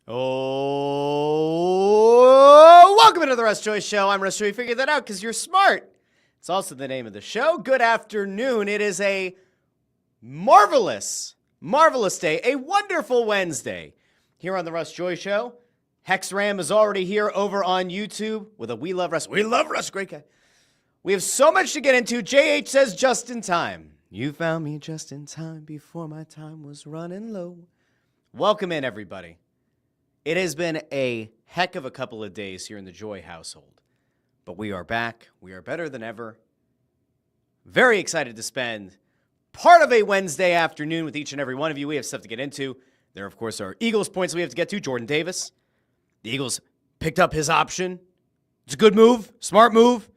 Oh, welcome into the Russ Joy Show. I'm Russ Joy. Figure that out because you're smart. It's also the name of the show. Good afternoon. It is a marvelous day, a wonderful Wednesday here on the Russ Joy Show. Hex Ram is already here over on YouTube with a We Love Russ. We love Russ. Great guy. We have so much to get into. JH says just in time. You found me just in time before my time was running low. Welcome in, everybody. It has been a heck of a couple of days here in the Joy household, but we are back. We are better than ever. Very excited to spend part of a Wednesday afternoon with each and every one of you. We have stuff to get into. There, of course, are Eagles points we have to get to. Jordan Davis. The Eagles picked up his option. It's a good move, smart move,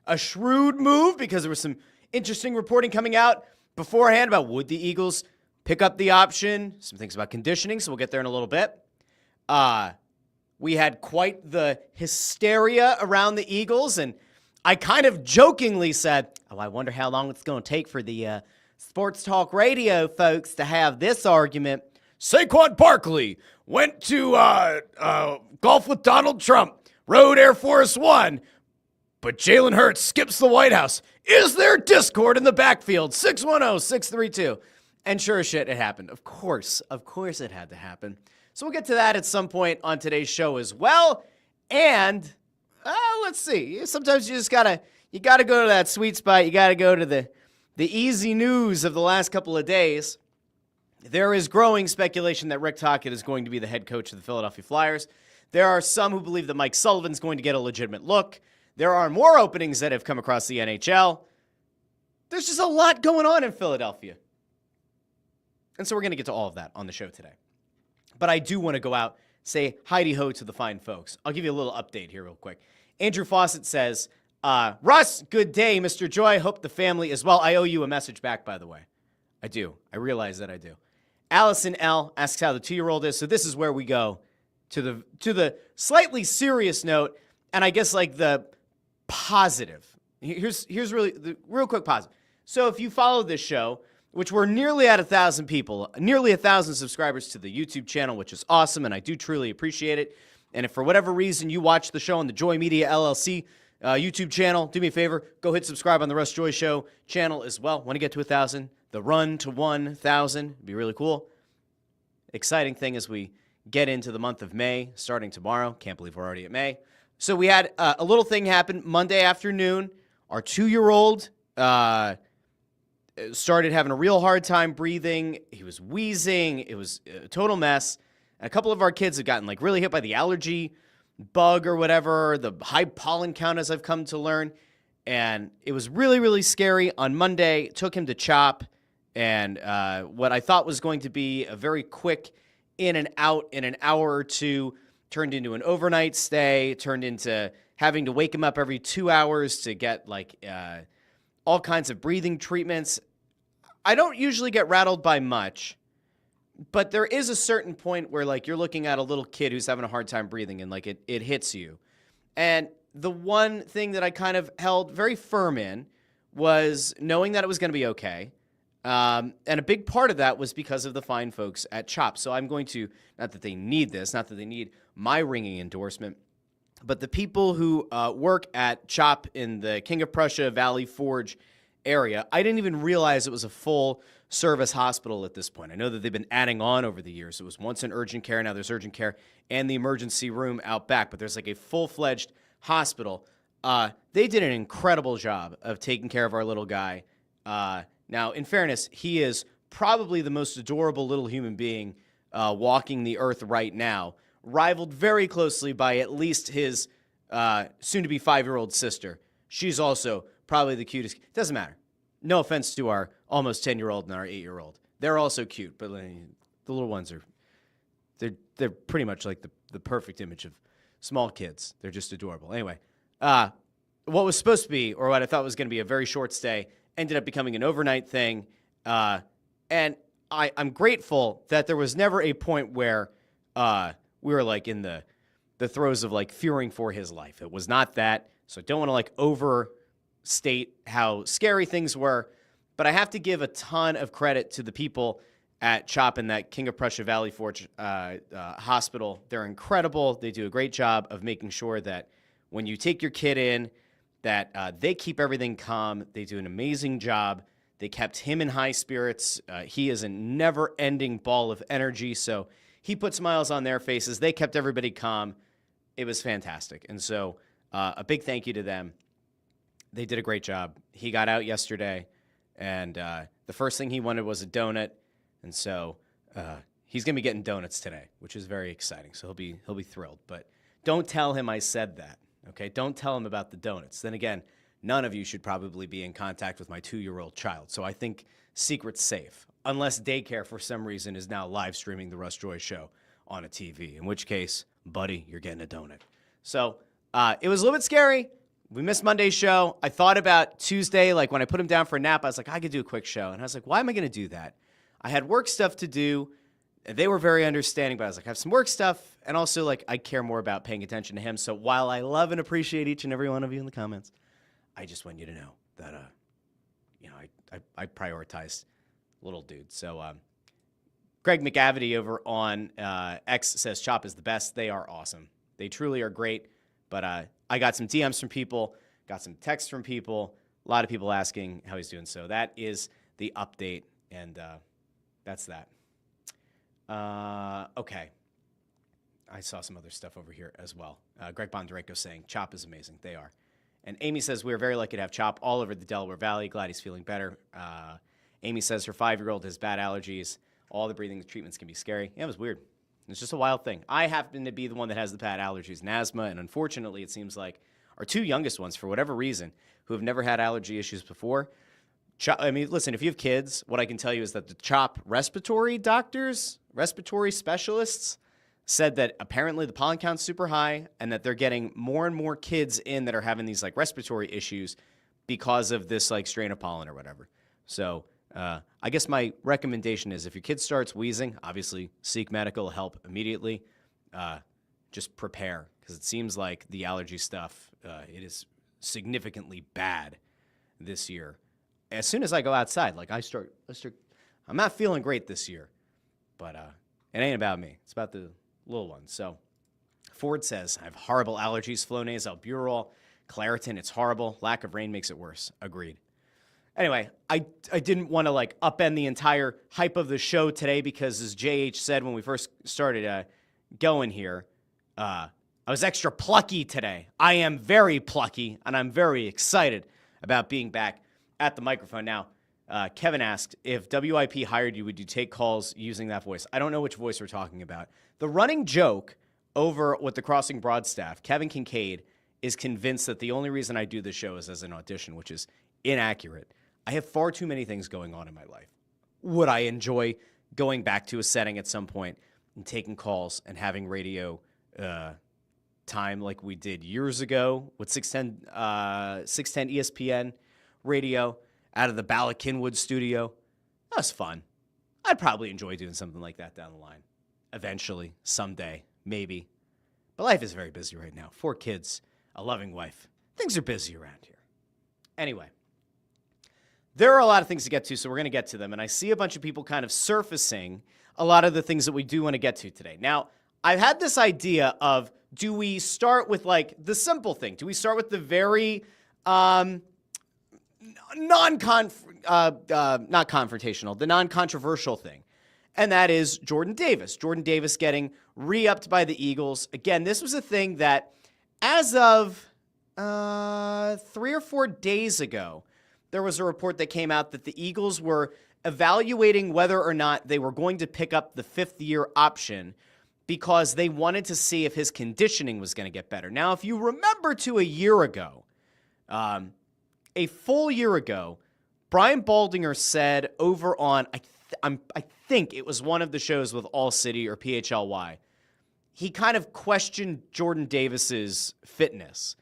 a shrewd move because there was some interesting reporting coming out beforehand about would the Eagles pick up the option, some things about conditioning, so we'll get there in a little bit. We had quite the hysteria around the Eagles, and I kind of jokingly said, I wonder how long it's going to take for the sports talk radio folks to have this argument. Saquon Barkley went to golf with Donald Trump, rode Air Force One, but Jalen Hurts skips the White House. Is there discord in the backfield? 610-632. And sure as shit, it happened. Of course it had to happen. So we'll get to that at some point on today's show as well. And let's see. Sometimes you just gotta go to that sweet spot. You gotta go to the easy news of the last couple of days. There is growing speculation that Rick Tocchet is going to be the head coach of the Philadelphia Flyers. There are some who believe that Mike Sullivan is going to get a legitimate look. There are more openings that have come across the NHL. There's just a lot going on in Philadelphia. And so we're going to get to all of that on the show today. But I do want to go out, say hi-de-ho to the fine folks. I'll give you a little update here real quick. Andrew Fawcett says, Russ, good day, Mr. Joy. Hope the family is well. I owe you a message back, by the way. I do. I realize that I do. Allison L. asks how the 2-year-old is. So this is where we go to the slightly serious note, and I guess like the positive. Here's really the real quick positive. So if you follow this show, which we're nearly at 1,000 people, nearly 1,000 subscribers to the YouTube channel, which is awesome, and I do truly appreciate it. And if for whatever reason you watch the show on the Joy Media LLC YouTube channel, do me a favor, go hit subscribe on the Russ Joy Show channel as well. Want to get to 1,000? The run to 1,000 would be really cool. Exciting thing as we get into the month of May, starting tomorrow. Can't believe we're already at May. So we had a little thing happen Monday afternoon. Our 2-year-old started having a real hard time breathing. He was wheezing. It was a total mess. And a couple of our kids have gotten like really hit by the allergy bug or whatever, the high pollen count as I've come to learn. And it was really, really scary. On Monday, took him to CHOP. And what I thought was going to be a very quick in and out in an hour or two turned into an overnight stay, turned into having to wake him up every 2 hours to get like all kinds of breathing treatments. I don't usually get rattled by much, but there is a certain point where like you're looking at a little kid who's having a hard time breathing and like it hits you. And the one thing that I kind of held very firm in was knowing that it was going to be okay. And a big part of that was because of the fine folks at CHOP. So I'm going to, not that they need this, not that they need my ringing endorsement, but the people who work at CHOP in the King of Prussia Valley Forge area, I didn't even realize it was a full service hospital at this point. I know that they've been adding on over the years. It was once an urgent care, now there's urgent care and the emergency room out back, but there's like a full-fledged hospital. They did an incredible job of taking care of our little guy. Now, in fairness, he is probably the most adorable little human being walking the earth right now, rivaled very closely by at least his soon-to-be 5-year-old sister. She's also probably the cutest. Doesn't matter. No offense to our almost 10-year-old and our 8-year-old. They're also cute, but the little ones are, they're pretty much like the perfect image of small kids. They're just adorable. Anyway, what was supposed to be, or what I thought was going to be a very short stay, ended up becoming an overnight thing. And I'm grateful that there was never a point where we were like in the throes of like fearing for his life. It was not that. So I don't want to like overstate how scary things were, but I have to give a ton of credit to the people at CHOP in that King of Prussia Valley Forge hospital. They're incredible. They do a great job of making sure that when you take your kid in, that they keep everything calm. They do an amazing job. They kept him in high spirits. He is a never-ending ball of energy, so he put smiles on their faces. They kept everybody calm. It was fantastic. And so a big thank you to them. They did a great job. He got out yesterday, and the first thing he wanted was a donut. And so he's going to be getting donuts today, which is very exciting. So he'll be thrilled. But don't tell him I said that, okay? Don't tell him about the donuts. Then again, none of you should probably be in contact with my 2-year-old child. So I think secret's safe, unless daycare for some reason is now live streaming the Russ Joy Show on a TV, in which case, buddy, you're getting a donut. So it was a little bit scary. We missed Monday's show. I thought about Tuesday, like when I put him down for a nap, I was like, I could do a quick show. And I was like, why am I going to do that? I had work stuff to do. They were very understanding, but I was like, I have some work stuff. And also, like, I care more about paying attention to him. So while I love and appreciate each and every one of you in the comments, I just want you to know that, I prioritize little dude. So Greg McAvity over on X says CHOP is the best. They are awesome. They truly are great. But I got some DMs from people, got some texts from people, a lot of people asking how he's doing. So that is the update, and that's that. Okay. I saw some other stuff over here as well. Greg Bondarenko saying, CHOP is amazing. They are. And Amy says, we're very lucky to have CHOP all over the Delaware Valley. Glad he's feeling better. Amy says her 5-year-old has bad allergies. All the breathing treatments can be scary. Yeah, it was weird. It's just a wild thing. I happen to be the one that has the bad allergies and asthma, and unfortunately, it seems like our 2 youngest ones, for whatever reason, who have never had allergy issues before. I mean, listen, if you have kids, what I can tell you is that the CHOP respiratory doctors, respiratory specialists, said that apparently the pollen count's super high and that they're getting more and more kids in that are having these, like, respiratory issues because of this, like, strain of pollen or whatever. So I guess my recommendation is if your kid starts wheezing, obviously seek medical help immediately. Just prepare, because it seems like the allergy stuff, it is significantly bad this year. As soon as I go outside, like I'm not feeling great this year, but it ain't about me. It's about the little ones. So Ford says, I have horrible allergies, Flonase, albuterol, Claritin. It's horrible. Lack of rain makes it worse. Agreed. Anyway, I didn't want to, like, upend the entire hype of the show today because, as JH said when we first started going here, I was extra plucky today. I am very plucky, and I'm very excited about being back at the microphone. Now, Kevin asked, if WIP hired you, would you take calls using that voice? I don't know which voice we're talking about. The running joke over with the Crossing Broad staff, Kevin Kincaid, is convinced that the only reason I do this show is as an audition, which is inaccurate. I have far too many things going on in my life. Would I enjoy going back to a setting at some point and taking calls and having radio time like we did years ago with 610 ESPN radio out of the Bala-Cynwyd studio? That was fun. I'd probably enjoy doing something like that down the line. Eventually, someday, maybe. But life is very busy right now. 4 kids, a loving wife. Things are busy around here. Anyway. There are a lot of things to get to, so we're going to get to them. And I see a bunch of people kind of surfacing a lot of the things that we do want to get to today. Now, I've had this idea of, do we start with, like, the simple thing? Do we start with the very not confrontational, the non-controversial thing? And that is Jordan Davis. Jordan Davis getting re-upped by the Eagles. Again, this was a thing that, as of 3 or 4 days ago, there was a report that came out that the Eagles were evaluating whether or not they were going to pick up the 5th-year option because they wanted to see if his conditioning was going to get better. Now, if you remember to a year ago, a full year ago, Brian Baldinger said over on, I think it was one of the shows with All City or PHLY, he kind of questioned Jordan Davis's fitness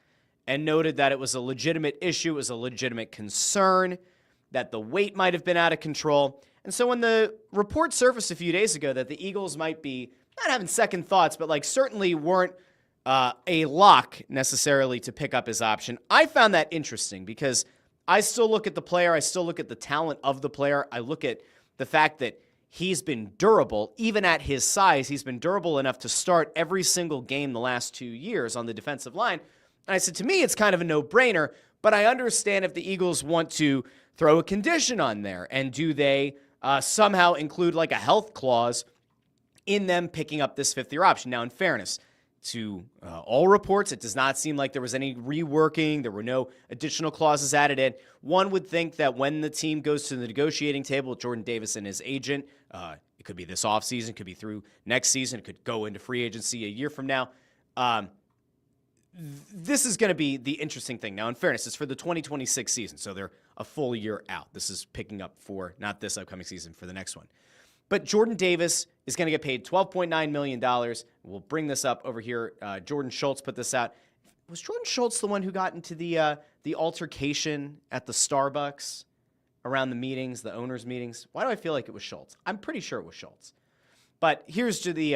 and noted that it was a legitimate issue, it was a legitimate concern, that the weight might have been out of control. And so when the report surfaced a few days ago that the Eagles might be not having second thoughts, but like certainly weren't a lock necessarily to pick up his option, I found that interesting because I still look at the player, I still look at the talent of the player, I look at the fact that he's been durable. Even at his size, he's been durable enough to start every single game the last 2 years on the defensive line. And I said, to me, it's kind of a no-brainer, but I understand if the Eagles want to throw a condition on there, and do they somehow include like a health clause in them picking up this fifth-year option. Now, in fairness, to all reports, it does not seem like there was any reworking. There were no additional clauses added in. One would think that when the team goes to the negotiating table with Jordan Davis and his agent, it could be this offseason, it could be through next season, it could go into free agency a year from now. This is going to be the interesting thing. Now, in fairness, it's for the 2026 season, so they're a full year out. This is picking up for not this upcoming season, for the next one. But Jordan Davis is going to get paid $12.9 million. We'll bring this up over here. Jordan Schultz put this out. Was Jordan Schultz the one who got into the altercation at the Starbucks around the meetings, the owners' meetings? Why do I feel like it was Schultz? I'm pretty sure it was Schultz. But here's to the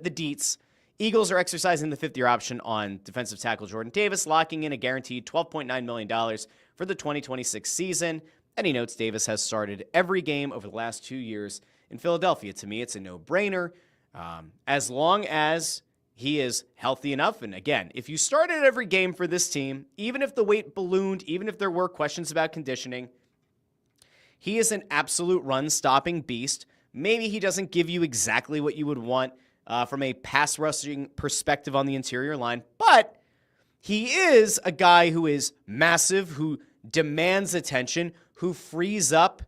deets. Eagles are exercising the fifth-year option on defensive tackle Jordan Davis, locking in a guaranteed $12.9 million for the 2026 season. And he notes Davis has started every game over the last 2 years in Philadelphia. To me, it's a no-brainer. As long as he is healthy enough, and again, if you started every game for this team, even if the weight ballooned, even if there were questions about conditioning, he is an absolute run-stopping beast. Maybe he doesn't give you exactly what you would want from a pass-rushing perspective on the interior line, but he is a guy who is massive, who demands attention, who frees up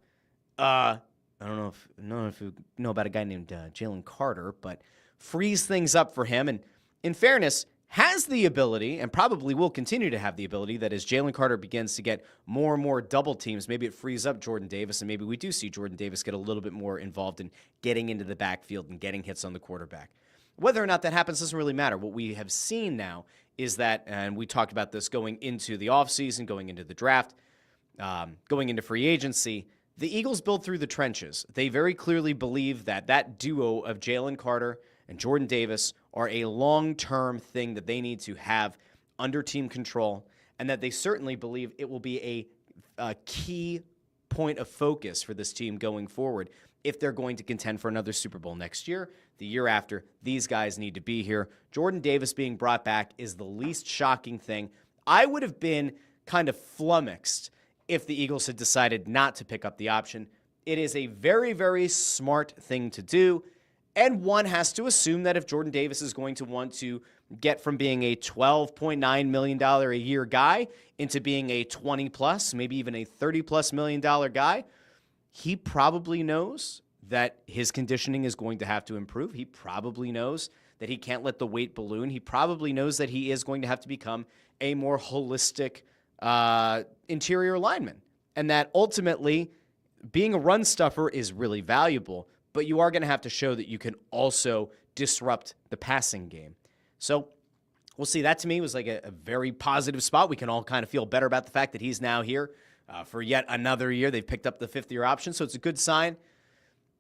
I don't know if you know about a guy named Jalen Carter, but frees things up for him. And in fairness, has the ability, and probably will continue to have the ability, that as Jalen Carter begins to get more and more double teams, maybe it frees up Jordan Davis, and maybe we do see Jordan Davis get a little bit more involved in getting into the backfield and getting hits on the quarterback. Whether or not that happens doesn't really matter. What we have seen now is that, and we talked about this going into the offseason, going into the draft, going into free agency, the Eagles build through the trenches. They very clearly believe that that duo of Jalen Carter and Jordan Davis are a long-term thing that they need to have under team control, and that they certainly believe it will be a key point of focus for this team going forward if they're going to contend for another Super Bowl next year. The year after, these guys need to be here. Jordan Davis being brought back is the least shocking thing. I would have been kind of flummoxed if the Eagles had decided not to pick up the option. It is a very, very smart thing to do, and one has to assume that if Jordan Davis is going to want to get from being a $12.9 million a year guy into being a 20-plus, maybe even a $30-plus million guy, he probably knows that his conditioning is going to have to improve. He probably knows that he can't let the weight balloon. He probably knows that he is going to have to become a more holistic interior lineman, and that ultimately being a run stuffer is really valuable, but you are going to have to show that you can also disrupt the passing game. So we'll see. That to me was like a very positive spot. We can all kind of feel better about the fact that he's now here for yet another year. They've picked up the fifth-year option, so it's a good sign.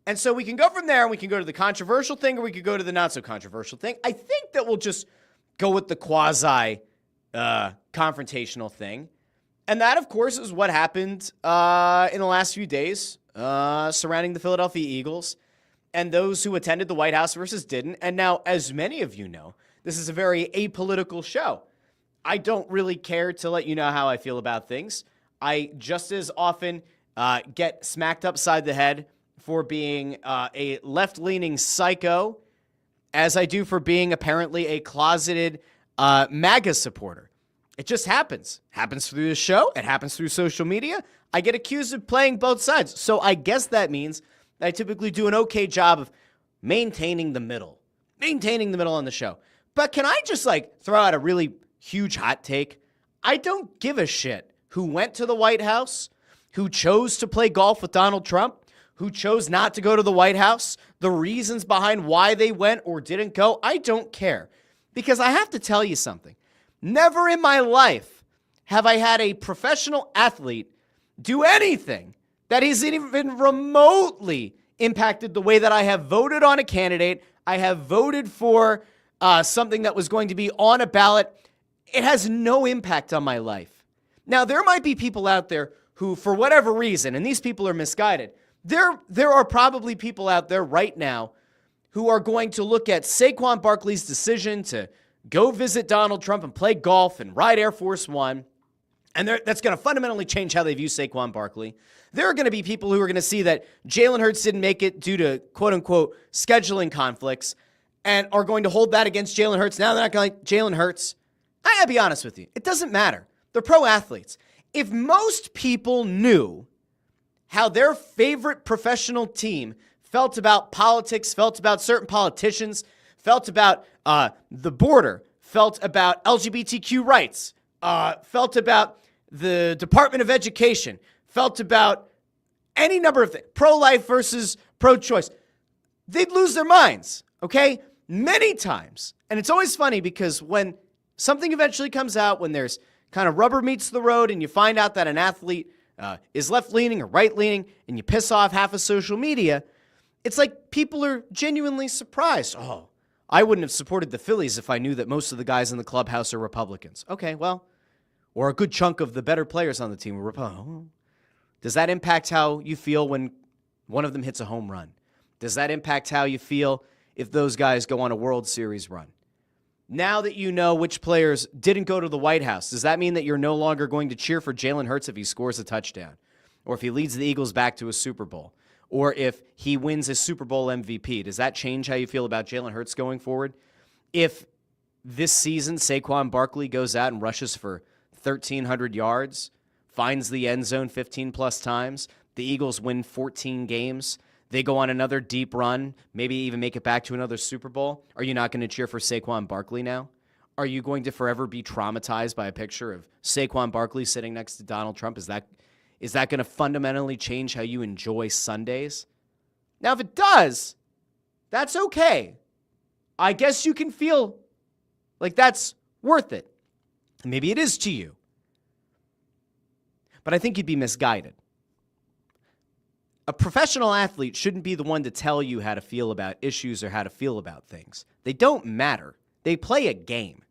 And so we can go from there, and we can go to the controversial thing, or we could go to the not-so-controversial thing. I think that we'll just go with the quasi-confrontational thing. And that, of course, is what happened in the last few days surrounding the Philadelphia Eagles and those who attended the White House versus didn't. And now, as many of you know, this is a very apolitical show. I don't really care to let you know how I feel about things. I just as often get smacked upside the head for being a left-leaning psycho as I do for being apparently a closeted MAGA supporter. It just happens. Happens through the show. It happens through social media. I get accused of playing both sides. So I guess that means that I typically do an okay job of maintaining the middle on the show. But can I just throw out a really huge hot take? I don't give a shit who went to the White House, who chose to play golf with Donald Trump, who chose not to go to the White House, the reasons behind why they went or didn't go. I don't care. Because I have to tell you something. Never in my life have I had a professional athlete do anything that has even remotely impacted the way that I have voted on a candidate. I have voted for something that was going to be on a ballot. It has no impact on my life. Now, there might be people out there who, for whatever reason, and these people are misguided, There are probably people out there right now who are going to look at Saquon Barkley's decision to go visit Donald Trump and play golf and ride Air Force One, and that's going to fundamentally change how they view Saquon Barkley. There are going to be people who are going to see that Jalen Hurts didn't make it due to quote-unquote scheduling conflicts and are going to hold that against Jalen Hurts. Now they're not going to like Jalen Hurts. I gotta be honest with you. It doesn't matter. They're pro athletes. If most people knew how their favorite professional team felt about politics, felt about certain politicians, felt about the border, felt about LGBTQ rights, felt about the Department of Education, felt about any number of things, pro-life versus pro-choice, they'd lose their minds, okay? Many times. And it's always funny because when something eventually comes out, when there's kind of rubber meets the road and you find out that an athlete is left-leaning or right-leaning and you piss off half of social media, it's like people are genuinely surprised. Oh, I wouldn't have supported the Phillies if I knew that most of the guys in the clubhouse are Republicans. Okay, well, or a good chunk of the better players on the team were Republicans. Does that impact how you feel when one of them hits a home run? Does that impact how you feel if those guys go on a World Series run? Now that you know which players didn't go to the White House, does that mean that you're no longer going to cheer for Jalen Hurts if he scores a touchdown? Or if he leads the Eagles back to a Super Bowl? Or if he wins a Super Bowl MVP? Does that change how you feel about Jalen Hurts going forward? If this season Saquon Barkley goes out and rushes for 1,300 yards, finds the end zone 15-plus times, the Eagles win 14 games, they go on another deep run, maybe even make it back to another Super Bowl, are you not going to cheer for Saquon Barkley now? Are you going to forever be traumatized by a picture of Saquon Barkley sitting next to Donald Trump? Is that going to fundamentally change how you enjoy Sundays? Now, if it does, that's okay. I guess you can feel like that's worth it. Maybe it is to you. But I think you'd be misguided. A professional athlete shouldn't be the one to tell you how to feel about issues or how to feel about things. They don't matter. They play a game.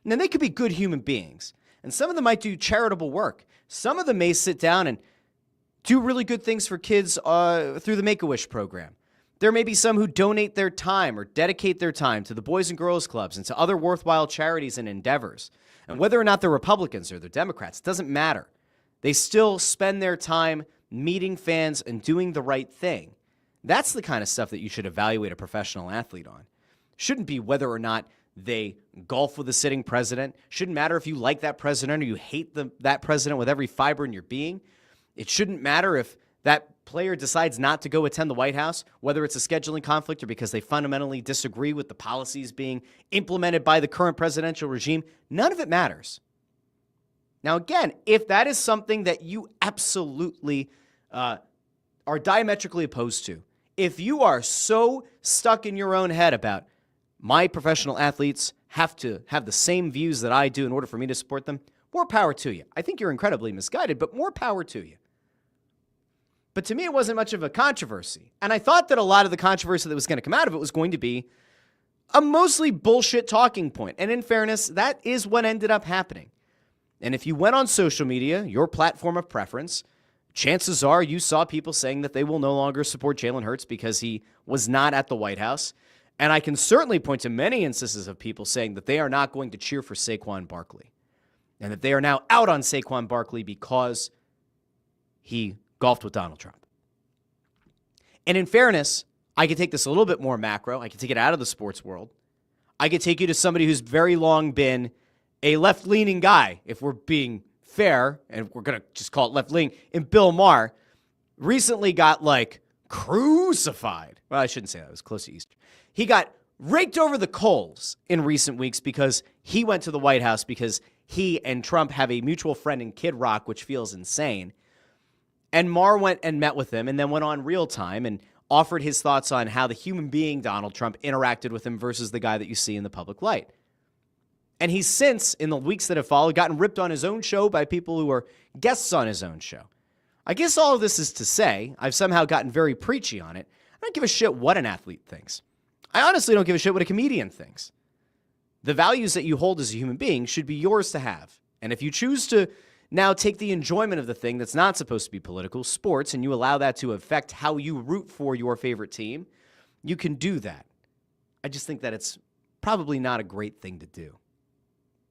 Now, they could be good human beings, and some of them might do charitable work. Some of them may sit down and do really good things for kids through the Make-A-Wish program. There may be some who donate their time or dedicate their time to the Boys and Girls Clubs and to other worthwhile charities and endeavors. And whether or not they're Republicans or they're Democrats, it doesn't matter. They still spend their time meeting fans and doing the right thing. That's the kind of stuff that you should evaluate a professional athlete on. Shouldn't be whether or not they golf with a sitting president. Shouldn't matter if you like that president or you hate that president with every fiber in your being. It shouldn't matter if that player decides not to go attend the White House, whether it's a scheduling conflict or because they fundamentally disagree with the policies being implemented by the current presidential regime. None of it matters. Now, again, if that is something that you absolutely are diametrically opposed to, if you are so stuck in your own head about my professional athletes have to have the same views that I do in order for me to support them, more power to you. I think you're incredibly misguided, but more power to you. But to me, it wasn't much of a controversy. And I thought that a lot of the controversy that was going to come out of it was going to be a mostly bullshit talking point. And in fairness, that is what ended up happening. And if you went on social media, your platform of preference, chances are you saw people saying that they will no longer support Jalen Hurts because he was not at the White House. And I can certainly point to many instances of people saying that they are not going to cheer for Saquon Barkley and that they are now out on Saquon Barkley because he golfed with Donald Trump. And in fairness, I could take this a little bit more macro. I could take it out of the sports world. I could take you to somebody who's very long been a left-leaning guy, if we're being fair, and we're going to just call it left-leaning, and Bill Maher recently got, crucified. Well, I shouldn't say that. It was close to Easter. He got raked over the coals in recent weeks because he went to the White House because he and Trump have a mutual friend in Kid Rock, which feels insane. And Maher went and met with him and then went on Real Time and offered his thoughts on how the human being Donald Trump interacted with him versus the guy that you see in the public light. And he's since, in the weeks that have followed, gotten ripped on his own show by people who are guests on his own show. I guess all of this is to say I've somehow gotten very preachy on it. I don't give a shit what an athlete thinks. I honestly don't give a shit what a comedian thinks. The values that you hold as a human being should be yours to have. And if you choose to Now take the enjoyment of the thing that's not supposed to be political, sports, and you allow that to affect how you root for your favorite team. You can do that. I just think that it's probably not a great thing to do.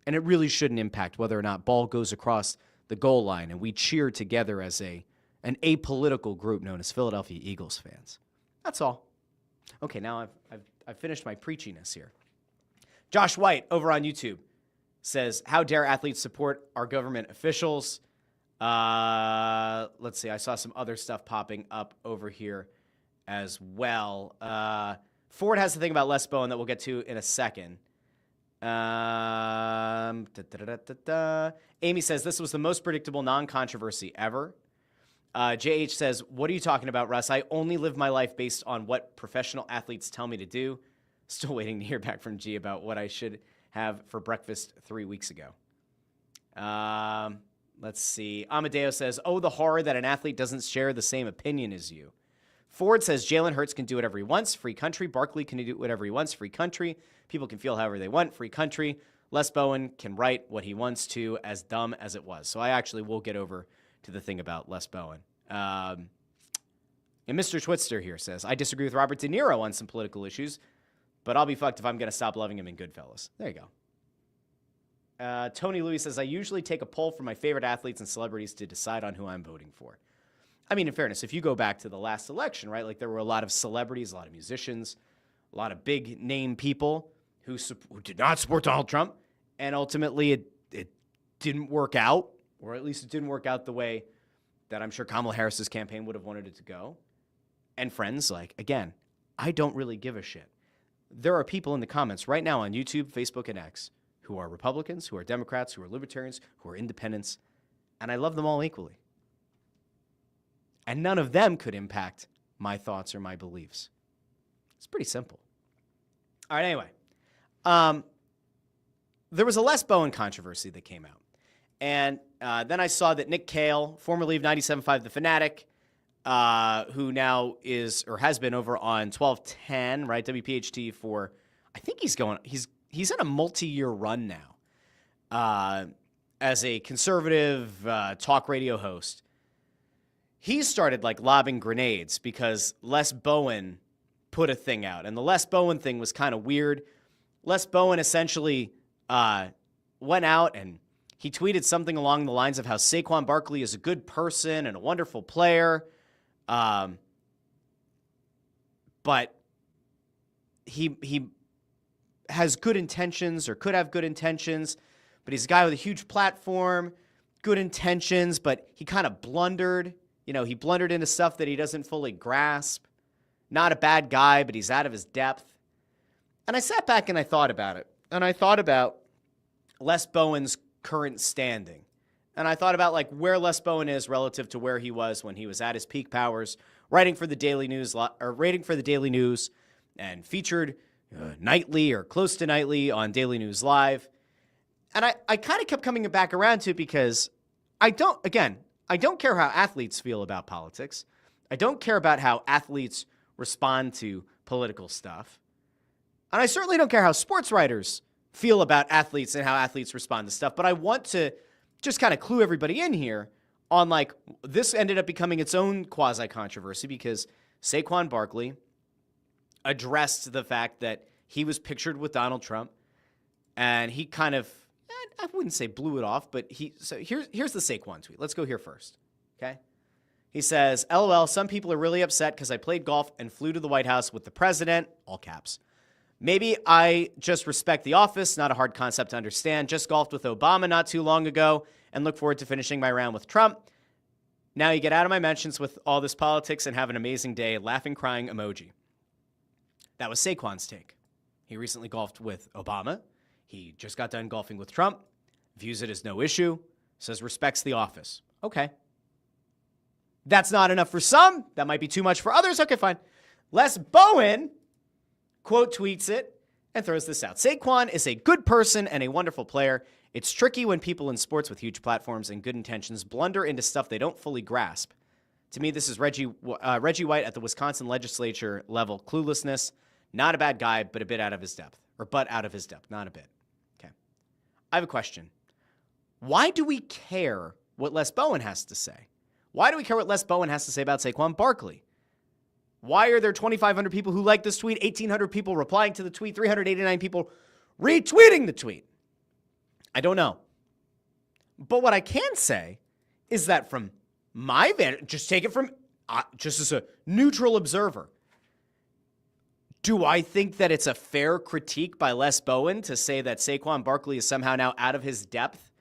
And it really shouldn't impact whether or not ball goes across the goal line and we cheer together as an apolitical group known as Philadelphia Eagles fans. That's all. Okay, now I've finished my preachiness here. Josh White over on YouTube says, how dare athletes support our government officials? Let's see. I saw some other stuff popping up over here as well. Ford has the thing about Les Bowen that we'll get to in a second. Amy says, this was the most predictable non-controversy ever. JH says, what are you talking about, Russ? I only live my life based on what professional athletes tell me to do. Still waiting to hear back from G about what I should have for breakfast 3 weeks ago. Let's see. Amadeo says, oh, the horror that an athlete doesn't share the same opinion as you. Ford says, Jalen Hurts can do whatever he wants. Free country. Barkley can do whatever he wants. Free country. People can feel however they want. Free country. Les Bowen can write what he wants to, as dumb as it was. So I actually will get over to the thing about Les Bowen. And Mr. Twitster here says, I disagree with Robert De Niro on some political issues, but I'll be fucked if I'm going to stop loving him in Goodfellas. There you go. Tony Louis says, I usually take a poll for my favorite athletes and celebrities to decide on who I'm voting for. I mean, in fairness, if you go back to the last election, right, like there were a lot of celebrities, a lot of musicians, a lot of big name people who did not support Donald Trump, and ultimately it didn't work out, or at least it didn't work out the way that I'm sure Kamala Harris's campaign would have wanted it to go. And friends, like, again, I don't really give a shit. There are people in the comments right now on YouTube, Facebook, and X who are Republicans, who are Democrats, who are Libertarians, who are Independents, and I love them all equally. And none of them could impact my thoughts or my beliefs. It's pretty simple. All right, anyway. There was a Les Bowen controversy that came out. And then I saw that Nick Cale, formerly of 97.5 The Fanatic, who now is or has been over on 1210, right, WPHT for, I think he's in a multi-year run now as a conservative talk radio host. He started like lobbing grenades because Les Bowen put a thing out. And the Les Bowen thing was kind of weird. Les Bowen essentially went out and he tweeted something along the lines of how Saquon Barkley is a good person and a wonderful player. But he has good intentions or could have good intentions, but he's a guy with a huge platform, good intentions, but he kind of blundered. You know, he blundered into stuff that he doesn't fully grasp. Not a bad guy, but he's out of his depth. And I sat back and I thought about it. And I thought about Les Bowen's current standing. And I thought about like where Les Bowen is relative to where he was when he was at his peak powers, writing for the Daily News and featured nightly or close to nightly on Daily News Live. And I kind of kept coming back around to it because I don't care how athletes feel about politics. I don't care about how athletes respond to political stuff. And I certainly don't care how sports writers feel about athletes and how athletes respond to stuff. But I want to just kind of clue everybody in here on like this ended up becoming its own quasi-controversy because Saquon Barkley addressed the fact that he was pictured with Donald Trump and he kind of, I wouldn't say blew it off, but so here's the Saquon tweet. Let's go here first, okay? He says, LOL, some people are really upset because I played golf and flew to the White House with the president, all caps. Maybe I just respect the office, not a hard concept to understand. Just golfed with Obama not too long ago and look forward to finishing my round with Trump. Now you get out of my mentions with all this politics and have an amazing day. Laughing, crying emoji. That was Saquon's take. He recently golfed with Obama. He just got done golfing with Trump. Views it as no issue. Says respects the office. Okay. That's not enough for some. That might be too much for others. Okay, fine. Les Bowen quote tweets it and throws this out. Saquon is a good person and a wonderful player. It's tricky when people in sports with huge platforms and good intentions blunder into stuff they don't fully grasp. To me, this is Reggie White at the Wisconsin legislature level cluelessness. Not a bad guy, but a bit out of his depth. Or but out of his depth, not a bit. Okay. I have a question. Why do we care what Les Bowen has to say? Why do we care what Les Bowen has to say about Saquon Barkley? Why are there 2,500 people who like this tweet, 1,800 people replying to the tweet, 389 people retweeting the tweet? I don't know. But what I can say is that from my vantage, just take it from, just as a neutral observer, do I think that it's a fair critique by Les Bowen to say that Saquon Barkley is somehow now out of his depth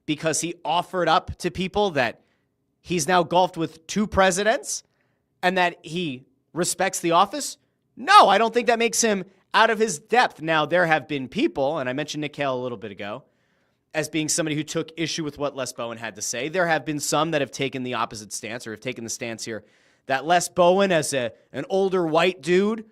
because he offered up to people that he's now golfed with 2 presidents and that he respects the office? No, I don't think that makes him out of his depth. Now, there have been people, and I mentioned Nick Hale a little bit ago, as being somebody who took issue with what Les Bowen had to say. There have been some that have taken the opposite stance or have taken the stance here that Les Bowen, as an older white dude,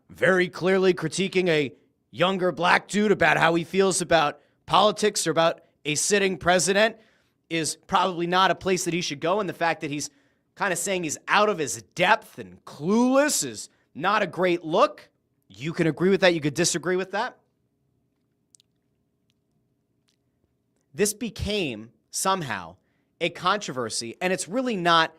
very clearly critiquing a younger black dude about how he feels about politics or about a sitting president, is probably not a place that he should go. And the fact that he's kind of saying he's out of his depth and clueless is not a great look. You can agree with that. You could disagree with that. This became somehow a controversy, and it's really not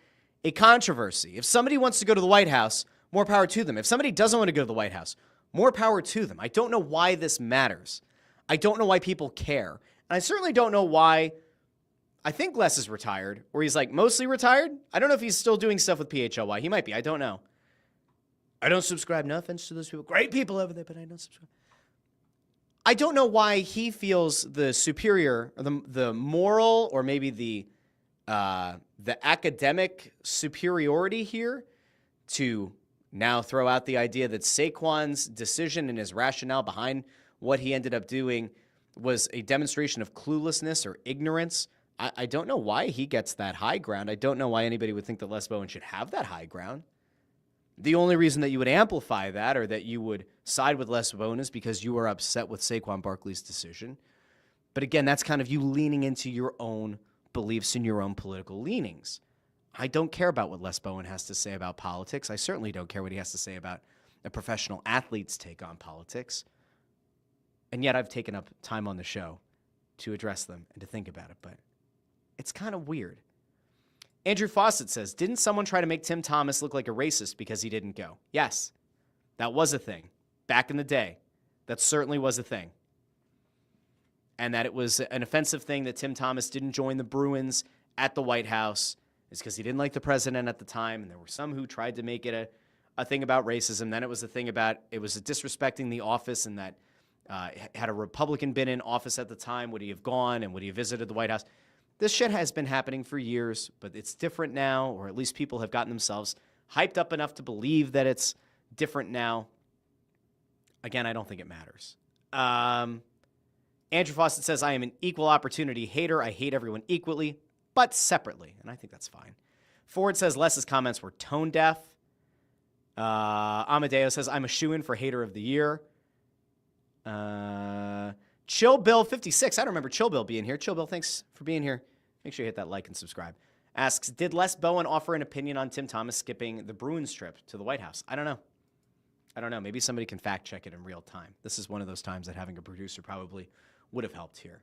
a controversy. If somebody wants to go to the White House, more power to them. If somebody doesn't want to go to the White House, more power to them. I don't know why this matters. I don't know why people care. And I certainly don't know why. I think Les is retired, or he's like mostly retired. I don't know if he's still doing stuff with PHLY. He might be. I don't know. I don't subscribe. No offense to those people. Great people over there, but I don't subscribe. I don't know why he feels the superior, or the moral, or maybe the academic superiority here to now throw out the idea that Saquon's decision and his rationale behind what he ended up doing was a demonstration of cluelessness or ignorance. I don't know why he gets that high ground. I don't know why anybody would think that Les Bowen should have that high ground. The only reason that you would amplify that or that you would side with Les Bowen is because you are upset with Saquon Barkley's decision. But again, that's kind of you leaning into your own beliefs and your own political leanings. I don't care about what Les Bowen has to say about politics. I certainly don't care what he has to say about a professional athlete's take on politics. And yet I've taken up time on the show to address them and to think about it. But it's kind of weird. Andrew Fawcett says, didn't someone try to make Tim Thomas look like a racist because he didn't go? Yes, that was a thing. Back in the day, that certainly was a thing. And that it was an offensive thing that Tim Thomas didn't join the Bruins at the White House is because he didn't like the president at the time. And there were some who tried to make it a thing about racism. Then it was a thing about, it was disrespecting the office, and that had a Republican been in office at the time, would he have gone and would he have visited the White House? This shit has been happening for years, but it's different now, or at least people have gotten themselves hyped up enough to believe that it's different now. Again, I don't think it matters. Andrew Fawcett says, I am an equal opportunity hater. I hate everyone equally, but separately. And I think that's fine. Ford says Les's comments were tone deaf. Amadeo says, I'm a shoo-in for hater of the year. Chill Bill 56. I don't remember Chill Bill being here. Chill Bill, thanks for being here. Make sure you hit that like and subscribe. Asks, did Les Bowen offer an opinion on Tim Thomas skipping the Bruins trip to the White House? I don't know. Maybe somebody can fact check it in real time. This is one of those times that having a producer probably would have helped here.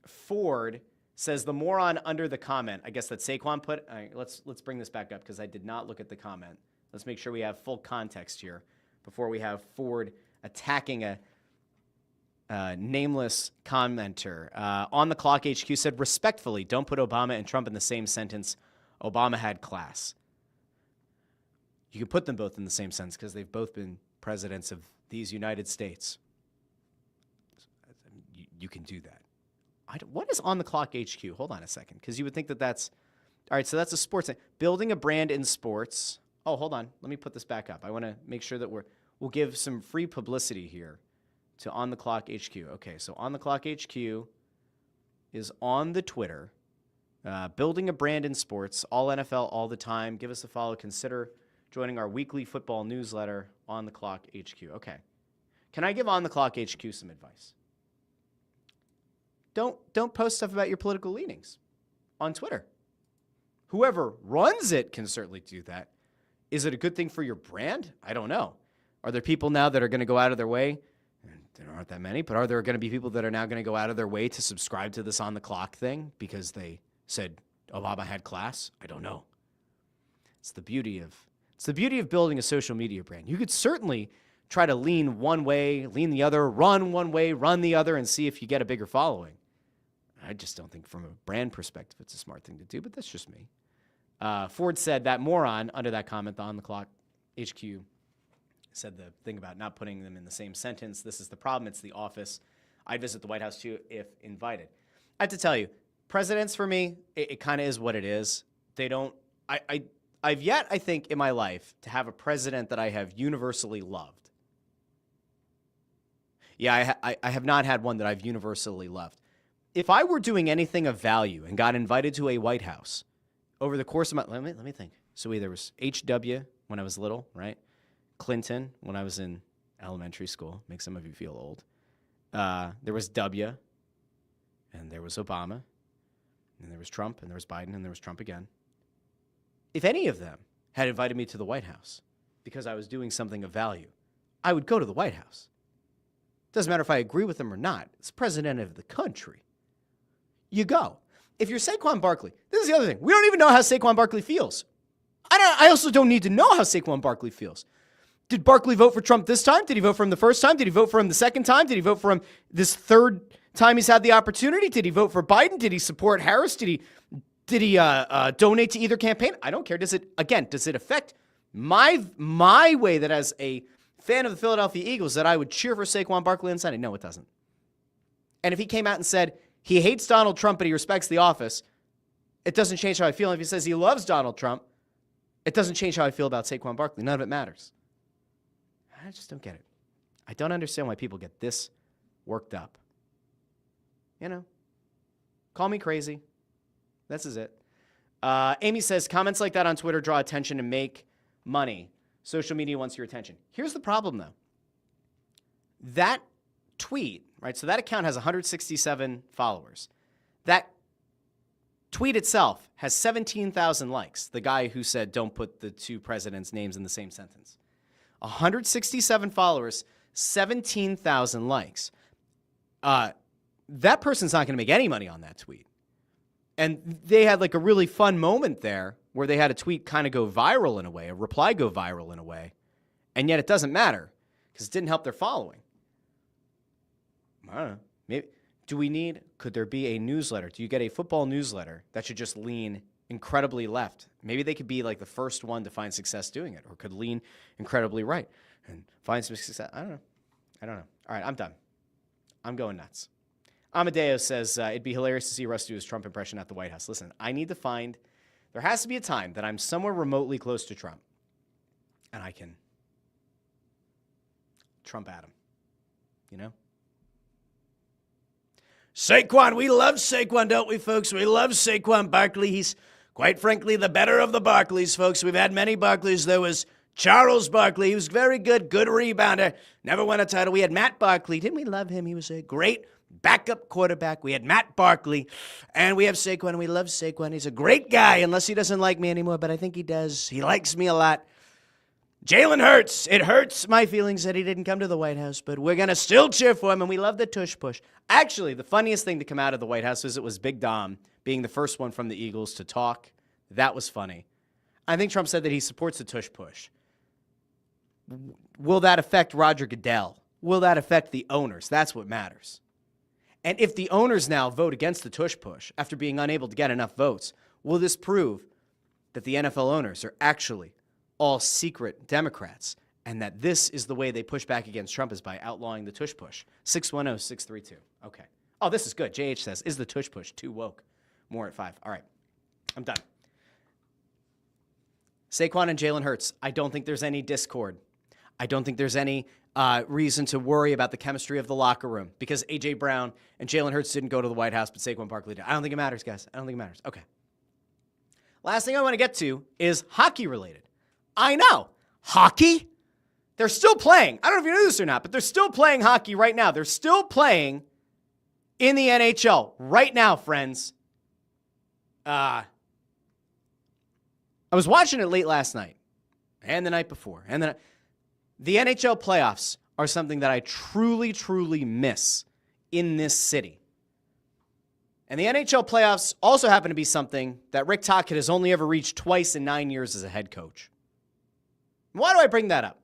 Ford says the moron under the comment, I guess that Saquon put. All right, let's bring this back up because I did not look at the comment. Let's make sure we have full context here before we have Ford attacking a nameless commenter. On the Clock HQ said, respectfully, don't put Obama and Trump in the same sentence. Obama had class. You can put them both in the same sentence because they've both been presidents of these United States. You can do that. What is On the Clock HQ? Hold on a second, because you would think that that's... All right, so that's a sports thing. Building a brand in sports. Oh, hold on. Let me put this back up. I want to make sure that we'll give some free publicity here to On the Clock HQ. Okay, so On the Clock HQ is on the Twitter. Building a brand in sports, all NFL, all the time. Give us a follow. Consider joining our weekly football newsletter, On the Clock HQ. Okay. Can I give On the Clock HQ some advice? Don't post stuff about your political leanings on Twitter. Whoever runs it can certainly do that. Is it a good thing for your brand? I don't know. Are there people now that are going to go out of their way and There aren't that many, but are there going to be people that are now going to go out of their way to subscribe to this on the clock thing because they said Obama had class? I don't know. It's the beauty of building a social media brand. You could certainly try to lean one way, lean the other, run one way, run the other, and see if you get a bigger following. I just don't think from a brand perspective it's a smart thing to do, but that's just me. Ford said that moron under that comment on the clock, HQ, said the thing about not putting them in the same sentence. This is the problem. It's the office. I'd visit the White House too if invited. I have to tell you, presidents for me, it kind of is what it is. They don't, I've yet, I think, in my life to have a president that I have universally loved. Yeah, I have not had one that I've universally loved. If I were doing anything of value and got invited to a White House over the course of my, let me think. So there was H.W. when I was little, right? Clinton when I was in elementary school. Makes some of you feel old. There was W, and there was Obama, and there was Trump, and there was Biden, and there was Trump again. If any of them had invited me to the White House because I was doing something of value, I would go to the White House. Doesn't matter if I agree with them or not. It's the president of the country. You go. If you're Saquon Barkley, this is the other thing. We don't even know how Saquon Barkley feels. I also don't need to know how Saquon Barkley feels. Did Barkley vote for Trump this time? Did he vote for him the first time? Did he vote for him the second time? Did he vote for him this third time he's had the opportunity? Did he vote for Biden? Did he support Harris? Did he donate to either campaign? I don't care. Does it affect my way that as a fan of the Philadelphia Eagles that I would cheer for Saquon Barkley on Sunday? No, it doesn't. And if he came out and said he hates Donald Trump but he respects the office, it doesn't change how I feel. And if he says he loves Donald Trump, it doesn't change how I feel about Saquon Barkley. None of it matters. I just don't get it. I don't understand why people get this worked up. You know, call me crazy. This is it. Amy says, comments like that on Twitter draw attention and make money. Social media wants your attention. Here's the problem, though. That tweet, right? So that account has 167 followers. That tweet itself has 17,000 likes. The guy who said, don't put the two presidents' names in the same sentence. 167 followers, 17,000 likes. That person's not going to make any money on that tweet. And they had like a really fun moment there where they had a tweet kind of go viral in a way, a reply go viral in a way, and yet it doesn't matter because it didn't help their following. I don't know. Maybe could there be a newsletter? Do you get a football newsletter that should just lean incredibly left? Maybe they could be like the first one to find success doing it, or could lean incredibly right and find some success. I don't know. All right, I'm done. I'm going nuts. Amadeo says, it'd be hilarious to see Russ do his Trump impression at the White House. Listen, there has to be a time that I'm somewhere remotely close to Trump, and I can Trump at him, you know? Saquon, we love Saquon, don't we, folks? We love Saquon Barkley. He's, quite frankly, the better of the Barkleys, folks. We've had many Barkleys. There was Charles Barkley. He was very good rebounder. Never won a title. We had Matt Barkley. Didn't we love him? He was a great backup quarterback. We had Matt Barkley, and we have Saquon. We love Saquon. He's a great guy, unless he doesn't like me anymore, but I think he does. He likes me a lot. Jalen Hurts. It hurts my feelings that he didn't come to the White House, but we're going to still cheer for him, and we love the tush push. Actually, the funniest thing to come out of the White House was Big Dom being the first one from the Eagles to talk. That was funny. I think Trump said that he supports the tush push. Will that affect Roger Goodell? Will that affect the owners? That's what matters. And if the owners now vote against the tush push after being unable to get enough votes, will this prove that the NFL owners are actually all secret Democrats and that this is the way they push back against Trump is by outlawing the tush push? 610-632. Okay. Oh, this is good. JH says, is the tush push too woke? More at 5. All right. I'm done. Saquon and Jalen Hurts. I don't think there's any discord. I don't think there's any reason to worry about the chemistry of the locker room because A.J. Brown and Jalen Hurts didn't go to the White House, but Saquon Barkley did. I don't think it matters, guys. I don't think it matters. Okay. Last thing I want to get to is hockey related. I know. Hockey? They're still playing. I don't know if you knew this or not, but they're still playing hockey right now. They're still playing in the NHL right now, friends. I was watching it late last night and the night before. And then the NHL playoffs are something that I truly, truly miss in this city. And the NHL playoffs also happen to be something that Rick Tocchet has only ever reached twice in 9 years as a head coach. Why do I bring that up?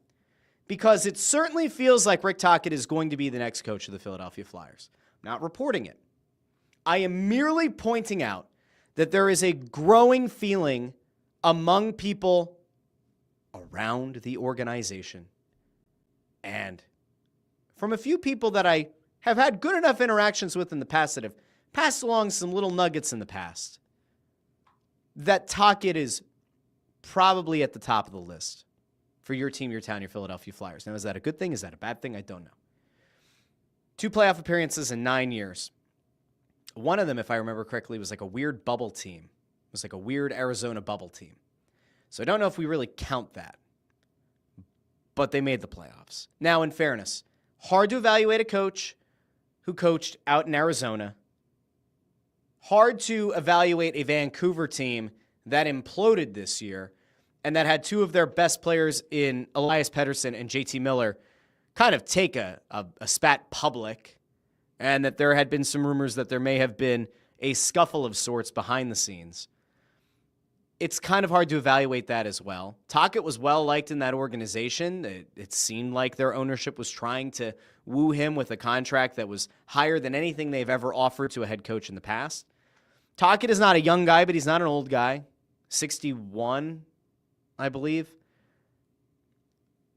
Because it certainly feels like Rick Tocchet is going to be the next coach of the Philadelphia Flyers. I'm not reporting it. I am merely pointing out that there is a growing feeling among people around the organization and from a few people that I have had good enough interactions with in the past that have passed along some little nuggets in the past, that Tocchet is probably at the top of the list for your team, your town, your Philadelphia Flyers. Now, is that a good thing? Is that a bad thing? I don't know. 2 playoff appearances in 9 years. One of them, if I remember correctly, was like a weird bubble team. It was like a weird Arizona bubble team. So I don't know if we really count that. But they made the playoffs. Now, in fairness, hard to evaluate a coach who coached out in Arizona. Hard to evaluate a Vancouver team that imploded this year and that had 2 of their best players in Elias Pettersson and JT Miller kind of take a spat public, and that there had been some rumors that there may have been a scuffle of sorts behind the scenes. It's kind of hard to evaluate that as well. Tocchet was well-liked in that organization. It seemed like their ownership was trying to woo him with a contract that was higher than anything they've ever offered to a head coach in the past. Tocchet is not a young guy, but he's not an old guy. 61, I believe.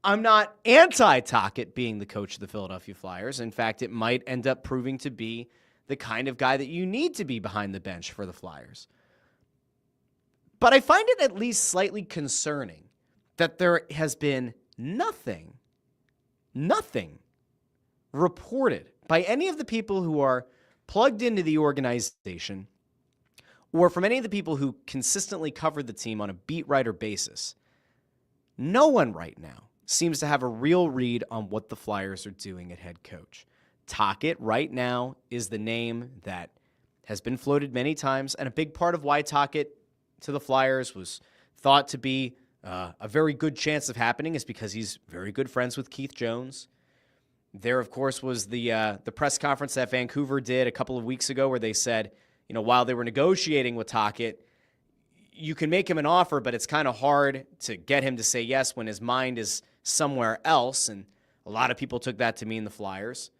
I'm not anti-Tocchet being the coach of the Philadelphia Flyers. In fact, it might end up proving to be the kind of guy that you need to be behind the bench for the Flyers. But I find it at least slightly concerning that there has been nothing reported by any of the people who are plugged into the organization or from any of the people who consistently covered the team on a beat writer basis. No one right now seems to have a real read on what the Flyers are doing at head coach. Tocchet right now is the name that has been floated many times, and a big part of why Tocchet to the Flyers was thought to be a very good chance of happening is because he's very good friends with Keith Jones. There, of course, was the press conference that Vancouver did a couple of weeks ago where they said, while they were negotiating with Tocchet, you can make him an offer, but it's kind of hard to get him to say yes when his mind is somewhere else, and a lot of people took that to mean the Flyers.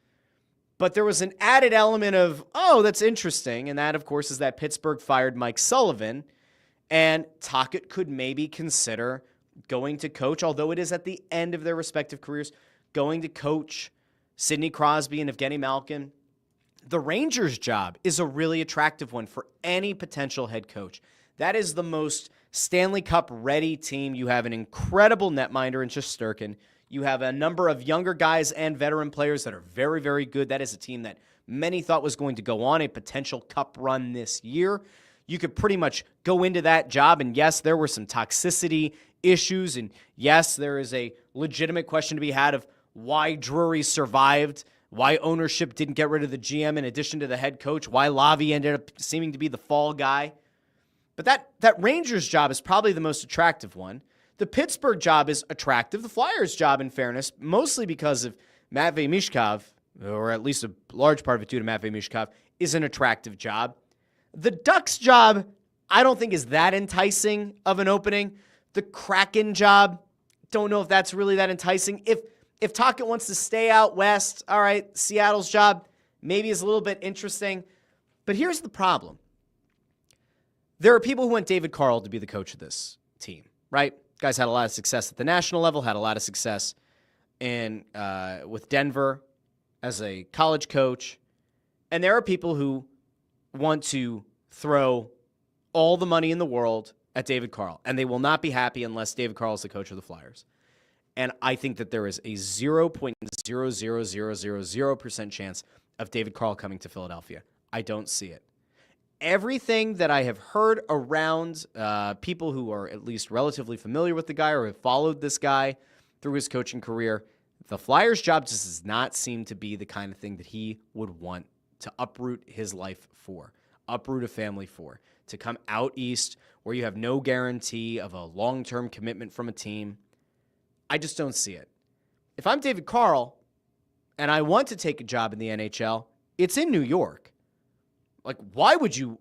But there was an added element of, oh, that's interesting, and that, of course, is that Pittsburgh fired Mike Sullivan, and Tocchet could maybe consider going to coach, although it is at the end of their respective careers, going to coach Sidney Crosby and Evgeny Malkin. The Rangers' job is a really attractive one for any potential head coach. That is the most Stanley Cup-ready team. You have an incredible netminder in Shesterkin. You have a number of younger guys and veteran players that are very, very good. That is a team that many thought was going to go on a potential cup run this year. You could pretty much go into that job, and yes, there were some toxicity issues, and yes, there is a legitimate question to be had of why Drury survived, why ownership didn't get rid of the GM in addition to the head coach, why Lavi ended up seeming to be the fall guy. But that Rangers job is probably the most attractive one. The Pittsburgh job is attractive. The Flyers job, in fairness, mostly because of Matvei Mishkov, or at least a large part of it due to Matvei Mishkov, is an attractive job. The Ducks job, I don't think is that enticing of an opening. The Kraken job, don't know if that's really that enticing. If Tocchet wants to stay out west, all right, Seattle's job maybe is a little bit interesting. But here's the problem. There are people who want David Carl to be the coach of this team, right? Guys had a lot of success at the national level, had a lot of success with Denver as a college coach. And there are people who want to throw all the money in the world at David Carl, and they will not be happy unless David Carl is the coach of the Flyers. And I think that there is a 0.00000% chance of David Carl coming to Philadelphia. I don't see it. Everything that I have heard around people who are at least relatively familiar with the guy or have followed this guy through his coaching career, the Flyers' job just does not seem to be the kind of thing that he would want to uproot his life for, uproot a family for, to come out east where you have no guarantee of a long-term commitment from a team. I just don't see it. If I'm David Carl, and I want to take a job in the NHL, it's in New York. Like, why would you,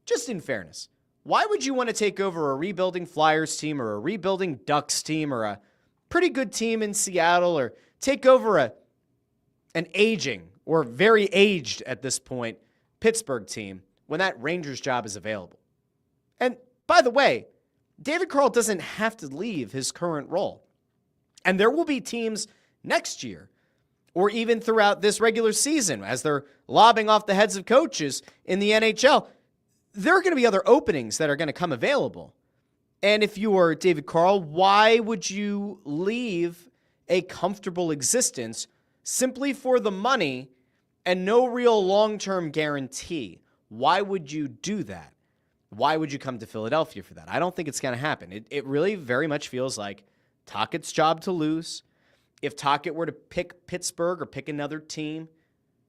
just in fairness, why would you want to take over a rebuilding Flyers team or a rebuilding Ducks team or a pretty good team in Seattle or take over an aging or very aged at this point Pittsburgh team when that Rangers job is available? And by the way, David Carl doesn't have to leave his current role. And there will be teams next year or even throughout this regular season as they're lobbing off the heads of coaches in the NHL. There are going to be other openings that are going to come available. And if you are David Carl, why would you leave a comfortable existence simply for the money and no real long-term guarantee? Why would you do that? Why would you come to Philadelphia for that? I don't think it's going to happen. It really very much feels like Tocchet's job to lose. If Tocchet were to pick Pittsburgh or pick another team,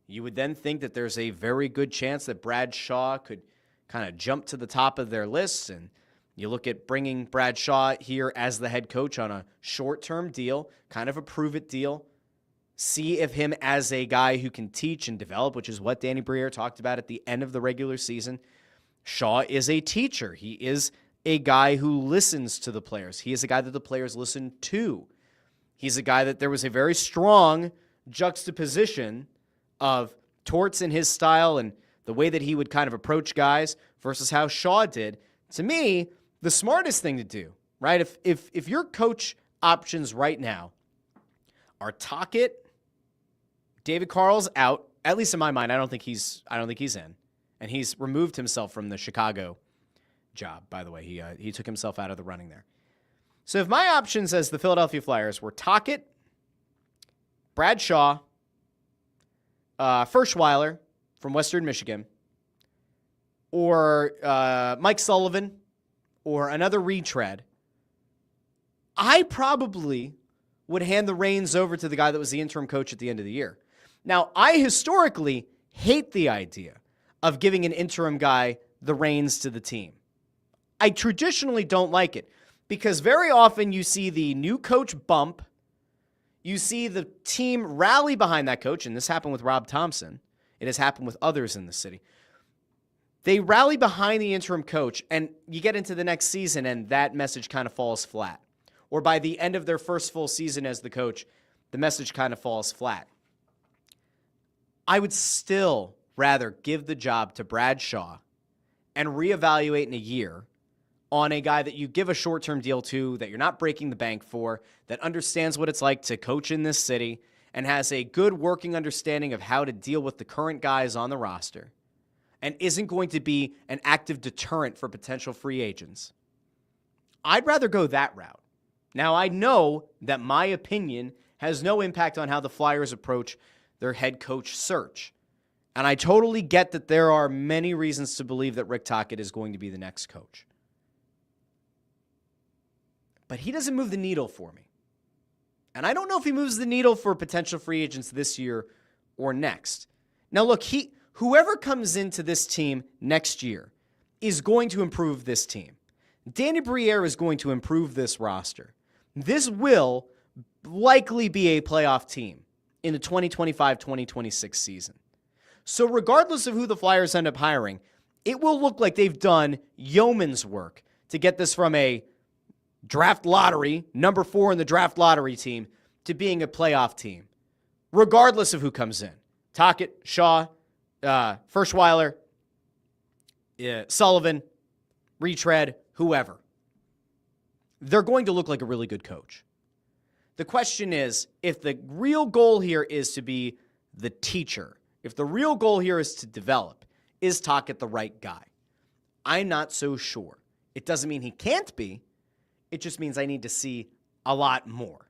you would then think that there's a very good chance that Brad Shaw could kind of jump to the top of their list. And you look at bringing Brad Shaw here as the head coach on a short-term deal, kind of a prove-it deal. See if him as a guy who can teach and develop, which is what Danny Briere talked about at the end of the regular season. Shaw is a teacher. He is a guy who listens to the players. He is a guy that the players listen to. He's a guy that there was a very strong juxtaposition of Torts in his style and the way that he would kind of approach guys versus how Shaw did. To me, the smartest thing to do, right? If your coach options right now are Tocchet, David Carl's out, at least in my mind, I don't think he's in. And he's removed himself from the Chicago job, by the way. He took himself out of the running there. So if my options as the Philadelphia Flyers were Tocchet, Brad Shaw, Furschweiler from Western Michigan, or Mike Sullivan, or another retread, I probably would hand the reins over to the guy that was the interim coach at the end of the year. Now, I historically hate the idea of giving an interim guy the reins to the team. I traditionally don't like it because very often you see the new coach bump, you see the team rally behind that coach, and this happened with Rob Thompson. It has happened with others in the city. They rally behind the interim coach, and you get into the next season, and that message kind of falls flat. Or by the end of their first full season as the coach, the message kind of falls flat. I would still rather give the job to Brad Shaw and reevaluate in a year on a guy that you give a short-term deal to, that you're not breaking the bank for, that understands what it's like to coach in this city and has a good working understanding of how to deal with the current guys on the roster and isn't going to be an active deterrent for potential free agents. I'd rather go that route. Now, I know that my opinion has no impact on how the Flyers approach their head coach search. And I totally get that there are many reasons to believe that Rick Tocchet is going to be the next coach. But he doesn't move the needle for me. And I don't know if he moves the needle for potential free agents this year or next. Now, look, whoever comes into this team next year is going to improve this team. Danny Briere is going to improve this roster. This will likely be a playoff team in the 2025-2026 season. So regardless of who the Flyers end up hiring, it will look like they've done yeoman's work to get this from a draft lottery, number 4 in the draft lottery team, to being a playoff team, regardless of who comes in. Tocchet, Shaw, Furschweiler, Sullivan, retread, whoever. They're going to look like a really good coach. The question is, if the real goal here is to be the teacher, if the real goal here is to develop, is Tocchet the right guy? I'm not so sure. It doesn't mean he can't be. It just means I need to see a lot more.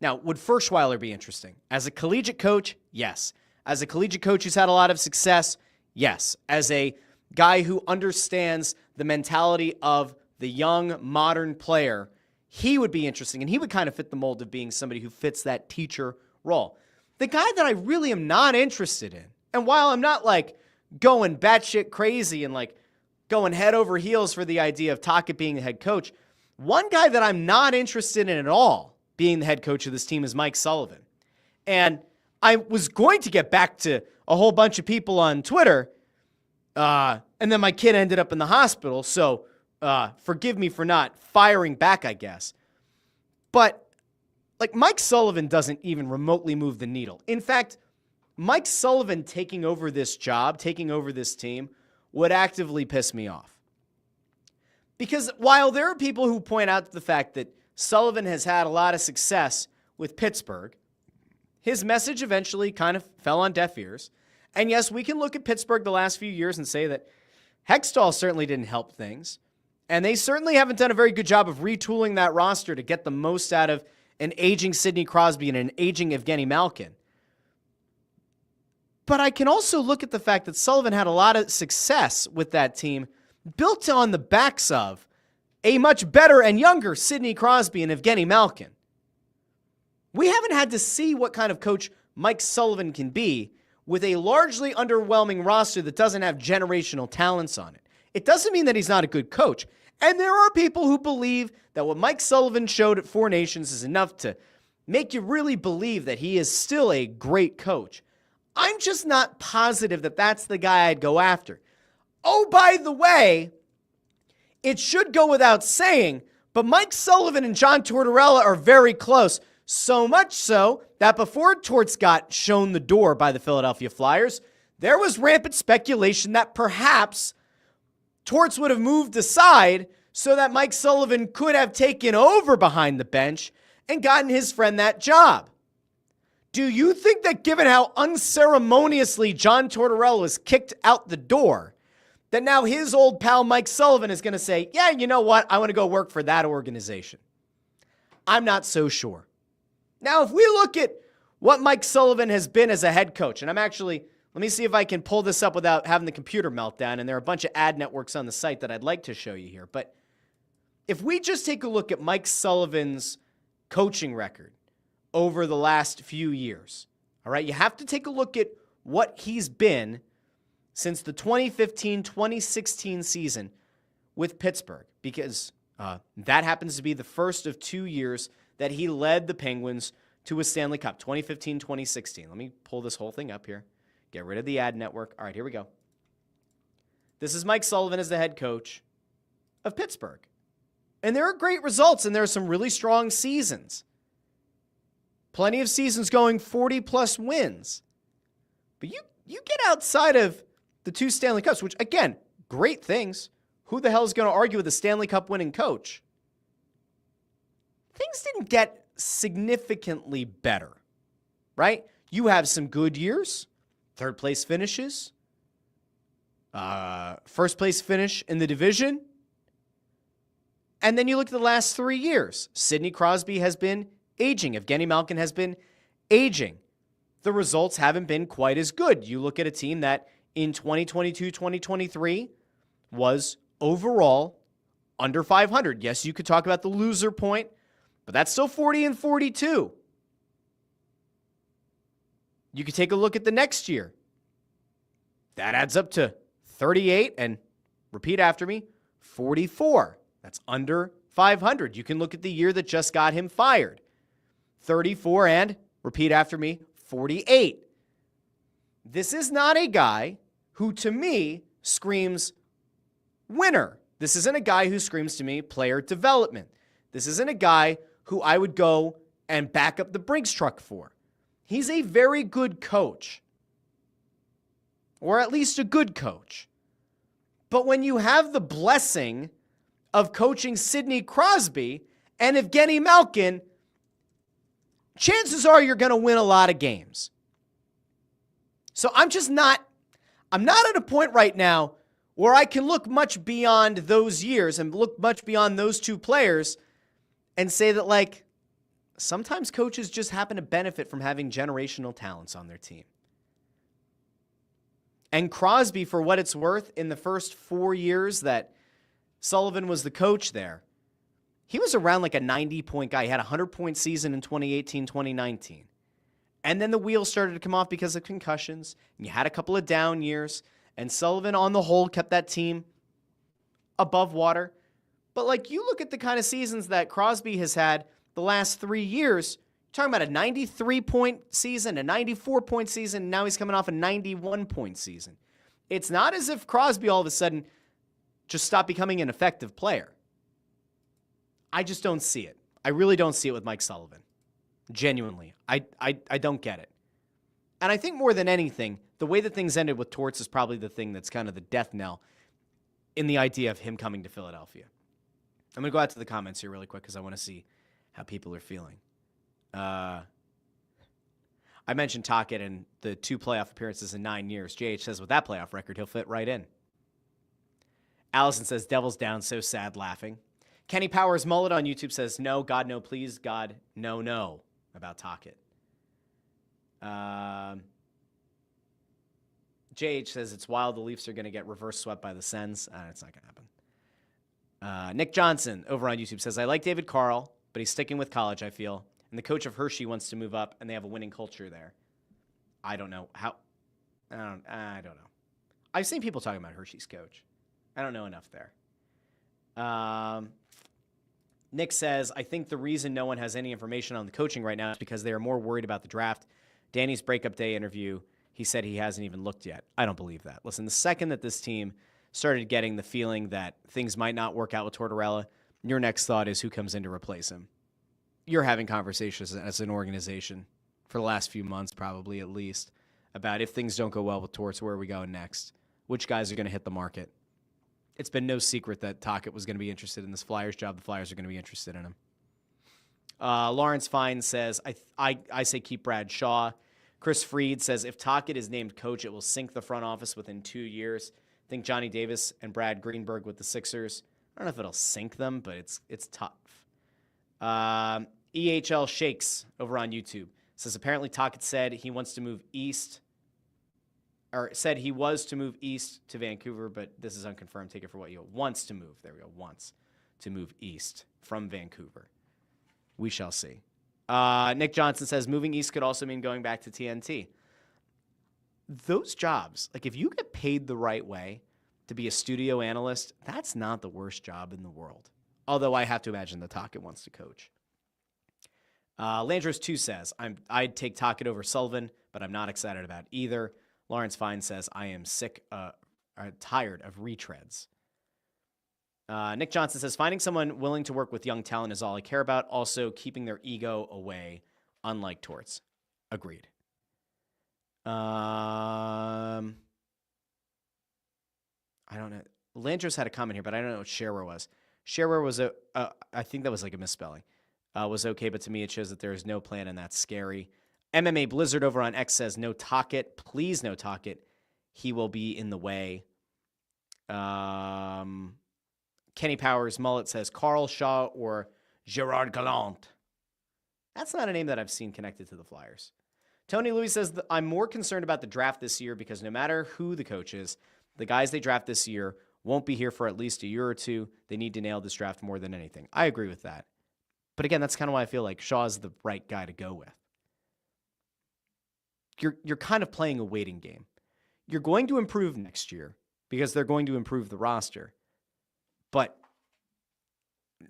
Now, would Furschweiler be interesting? As a collegiate coach, yes. As a collegiate coach who's had a lot of success, yes. As a guy who understands the mentality of the young, modern player, he would be interesting, and he would kind of fit the mold of being somebody who fits that teacher role. The guy that I really am not interested in, and while I'm not like going batshit crazy and like going head over heels for the idea of Tocchet being the head coach, one guy that I'm not interested in at all being the head coach of this team is Mike Sullivan. And I was going to get back to a whole bunch of people on Twitter, and then my kid ended up in the hospital, so forgive me for not firing back, I guess. But, like, Mike Sullivan doesn't even remotely move the needle. In fact, Mike Sullivan taking over this job, taking over this team, would actively piss me off. Because while there are people who point out the fact that Sullivan has had a lot of success with Pittsburgh, his message eventually kind of fell on deaf ears. And yes, we can look at Pittsburgh the last few years and say that Hextall certainly didn't help things. And they certainly haven't done a very good job of retooling that roster to get the most out of an aging Sidney Crosby and an aging Evgeny Malkin. But I can also look at the fact that Sullivan had a lot of success with that team built on the backs of a much better and younger Sidney Crosby and Evgeny Malkin. We haven't had to see what kind of coach Mike Sullivan can be with a largely underwhelming roster that doesn't have generational talents on it. It doesn't mean that he's not a good coach. And there are people who believe that what Mike Sullivan showed at Four Nations is enough to make you really believe that he is still a great coach. I'm just not positive that that's the guy I'd go after. Oh, by the way, it should go without saying, but Mike Sullivan and John Tortorella are very close. So much so that before Torts got shown the door by the Philadelphia Flyers, there was rampant speculation that perhaps Torts would have moved aside so that Mike Sullivan could have taken over behind the bench and gotten his friend that job. Do you think that given how unceremoniously John Tortorella was kicked out the door, that now his old pal Mike Sullivan is going to say, yeah, you know what, I want to go work for that organization? I'm not so sure. Now, if we look at what Mike Sullivan has been as a head coach, and let me see if I can pull this up without having the computer meltdown, and there are a bunch of ad networks on the site that I'd like to show you here, but if we just take a look at Mike Sullivan's coaching record over the last few years, all right, you have to take a look at what he's been since the 2015-2016 season with Pittsburgh, because that happens to be the first of 2 years that he led the Penguins to a Stanley Cup, 2015-2016. Let me pull this whole thing up here. Get rid of the ad network. All right, here we go. This is Mike Sullivan as the head coach of Pittsburgh. And there are great results, and there are some really strong seasons. Plenty of seasons going 40-plus wins. But you get outside of the 2 Stanley Cups, which, again, great things. Who the hell is going to argue with a Stanley Cup winning coach? Things didn't get significantly better, right? You have some good years, third place finishes, first place finish in the division, and then you look at the last 3 years. Sidney Crosby has been aging. Evgeny Malkin has been aging. The results haven't been quite as good. You look at a team that in 2022-2023 was overall under 500. Yes, you could talk about the loser point, but that's still 40-42. You could take a look at the next year. That adds up to 38 and, repeat after me, 44. That's under 500. You can look at the year that just got him fired. 34 and, repeat after me, 48. This is not a guy who, to me, screams winner. This isn't a guy who screams to me player development. This isn't a guy who I would go and back up the Brinks truck for. He's a very good coach, or at least a good coach. But when you have the blessing of coaching Sidney Crosby and Evgeny Malkin, chances are you're going to win a lot of games. So I'm not at a point right now where I can look much beyond those years and look much beyond those 2 players and say that, like, sometimes coaches just happen to benefit from having generational talents on their team. And Crosby, for what it's worth, in the first 4 years that Sullivan was the coach there, he was around like a 90-point guy. He had a 100-point season in 2018-2019. And then the wheels started to come off because of concussions, and you had a couple of down years, and Sullivan, on the whole, kept that team above water. But, like, you look at the kind of seasons that Crosby has had the last 3 years, you're talking about a 93-point season, a 94-point season, and now he's coming off a 91-point season. It's not as if Crosby all of a sudden just stopped becoming an effective player. I just don't see it. I really don't see it with Mike Sullivan. Genuinely. I don't get it. And I think more than anything, the way that things ended with Torts is probably the thing that's kind of the death knell in the idea of him coming to Philadelphia. I'm going to go out to the comments here really quick because I want to see how people are feeling. I mentioned Tocchet and the 2 playoff appearances in 9 years. JH says with that playoff record, he'll fit right in. Allison says, Devil's down, so sad, laughing. Kenny Powers Mullet on YouTube says, no, God, no, please, God, no, no, about Tocchet. JH says, it's wild the Leafs are going to get reverse swept by the Sens. It's not going to happen. Nick Johnson over on YouTube says, I like David Carl, but he's sticking with college, I feel. And the coach of Hershey wants to move up, and they have a winning culture there. I don't know how. I don't know. I've seen people talking about Hershey's coach. I don't know enough there. Nick says, I think the reason no one has any information on the coaching right now is because they are more worried about the draft. Danny's breakup day interview, he said he hasn't even looked yet. I don't believe that. Listen, the second that this team started getting the feeling that things might not work out with Tortorella, your next thought is who comes in to replace him. You're having conversations as an organization for the last few months, probably at least, about if things don't go well with Torts, where are we going next? Which guys are going to hit the market? It's been no secret that Tocchet was going to be interested in this Flyers job. The Flyers are going to be interested in him. Lawrence Fine says, I say keep Brad Shaw. Chris Freed says, if Tocchet is named coach, it will sink the front office within 2 years. I think Johnny Davis and Brad Greenberg with the Sixers. I don't know if it'll sink them, but it's tough. EHL Shakes over on YouTube says, apparently Tocchet said he wants to move east, or said he was to move east to Vancouver, but this is unconfirmed. Take it for what you wants to move. There we go. Wants to move east from Vancouver. We shall see. Nick Johnson says moving east could also mean going back to TNT. Those jobs, like if you get paid the right way to be a studio analyst, that's not the worst job in the world. Although I have to imagine that Tocchet wants to coach. Landros 2 says, I'd take Tocchet over Sullivan, but I'm not excited about either. Lawrence Fine says, I am tired of retreads. Nick Johnson says, finding someone willing to work with young talent is all I care about. Also, keeping their ego away, unlike Torts. Agreed. I don't know. Landros had a comment here, but I don't know what shareware was. Shareware was I think that was like a misspelling. Was okay, but to me it shows that there is no plan, and that's scary. MMA Blizzard over on X says, no Tocchet. Please no Tocchet. He will be in the way. Kenny Powers Mullet says, Carl Shaw or Gerard Gallant. That's not a name that I've seen connected to the Flyers. Tony Louis says, I'm more concerned about the draft this year because no matter who the coach is, the guys they draft this year won't be here for at least a year or two. They need to nail this draft more than anything. I agree with that. But again, that's kind of why I feel like Shaw's the right guy to go with. You're kind of playing a waiting game. You're going to improve next year because they're going to improve the roster. But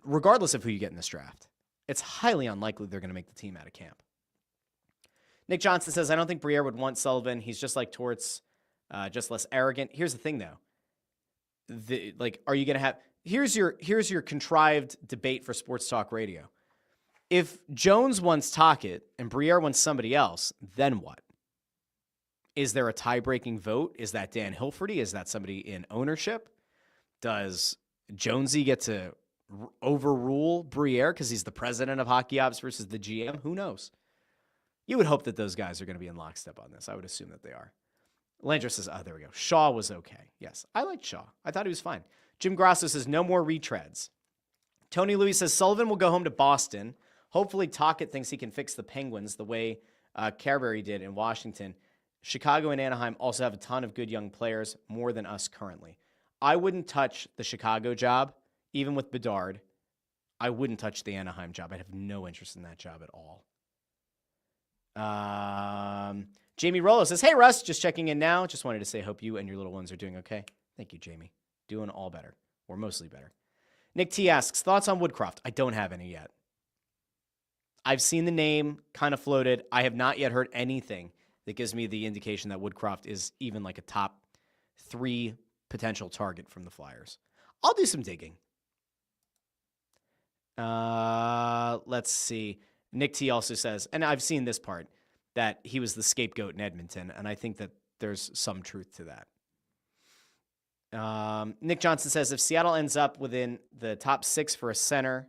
regardless of who you get in this draft, it's highly unlikely they're going to make the team out of camp. Nick Johnson says, I don't think Briere would want Sullivan. He's just like Torts, just less arrogant. Here's the thing, though. Are you going to have... Here's your contrived debate for sports talk radio. If Jones wants Tocchet and Briere wants somebody else, then what? Is there a tie-breaking vote? Is that Dan Hilferty? Is that somebody in ownership? Does Jonesy get to overrule Briere because he's the president of Hockey Ops versus the GM? Who knows? You would hope that those guys are going to be in lockstep on this. I would assume that they are. Landry says, there we go. Shaw was okay. Yes, I liked Shaw. I thought he was fine. Jim Grasso says, no more retreads. Tony Louis says, Sullivan will go home to Boston. Hopefully Tocchet thinks he can fix the Penguins the way Carberry did in Washington. Chicago and Anaheim also have a ton of good young players, more than us currently. I wouldn't touch the Chicago job, even with Bedard. I wouldn't touch the Anaheim job. I'd have no interest in that job at all. Jamie Rollo says, hey, Russ, just checking in now. Just wanted to say, hope you and your little ones are doing okay. Thank you, Jamie. Doing all better, or mostly better. Nick T asks, thoughts on Woodcroft? I don't have any yet. I've seen the name kind of floated. I have not yet heard anything that gives me the indication that Woodcroft is even like a top 3 potential target from the Flyers. I'll do some digging. Let's see. Nick T also says, and I've seen this part, that he was the scapegoat in Edmonton, and I think that there's some truth to that. Nick Johnson says, if Seattle ends up within the top 6 for a center,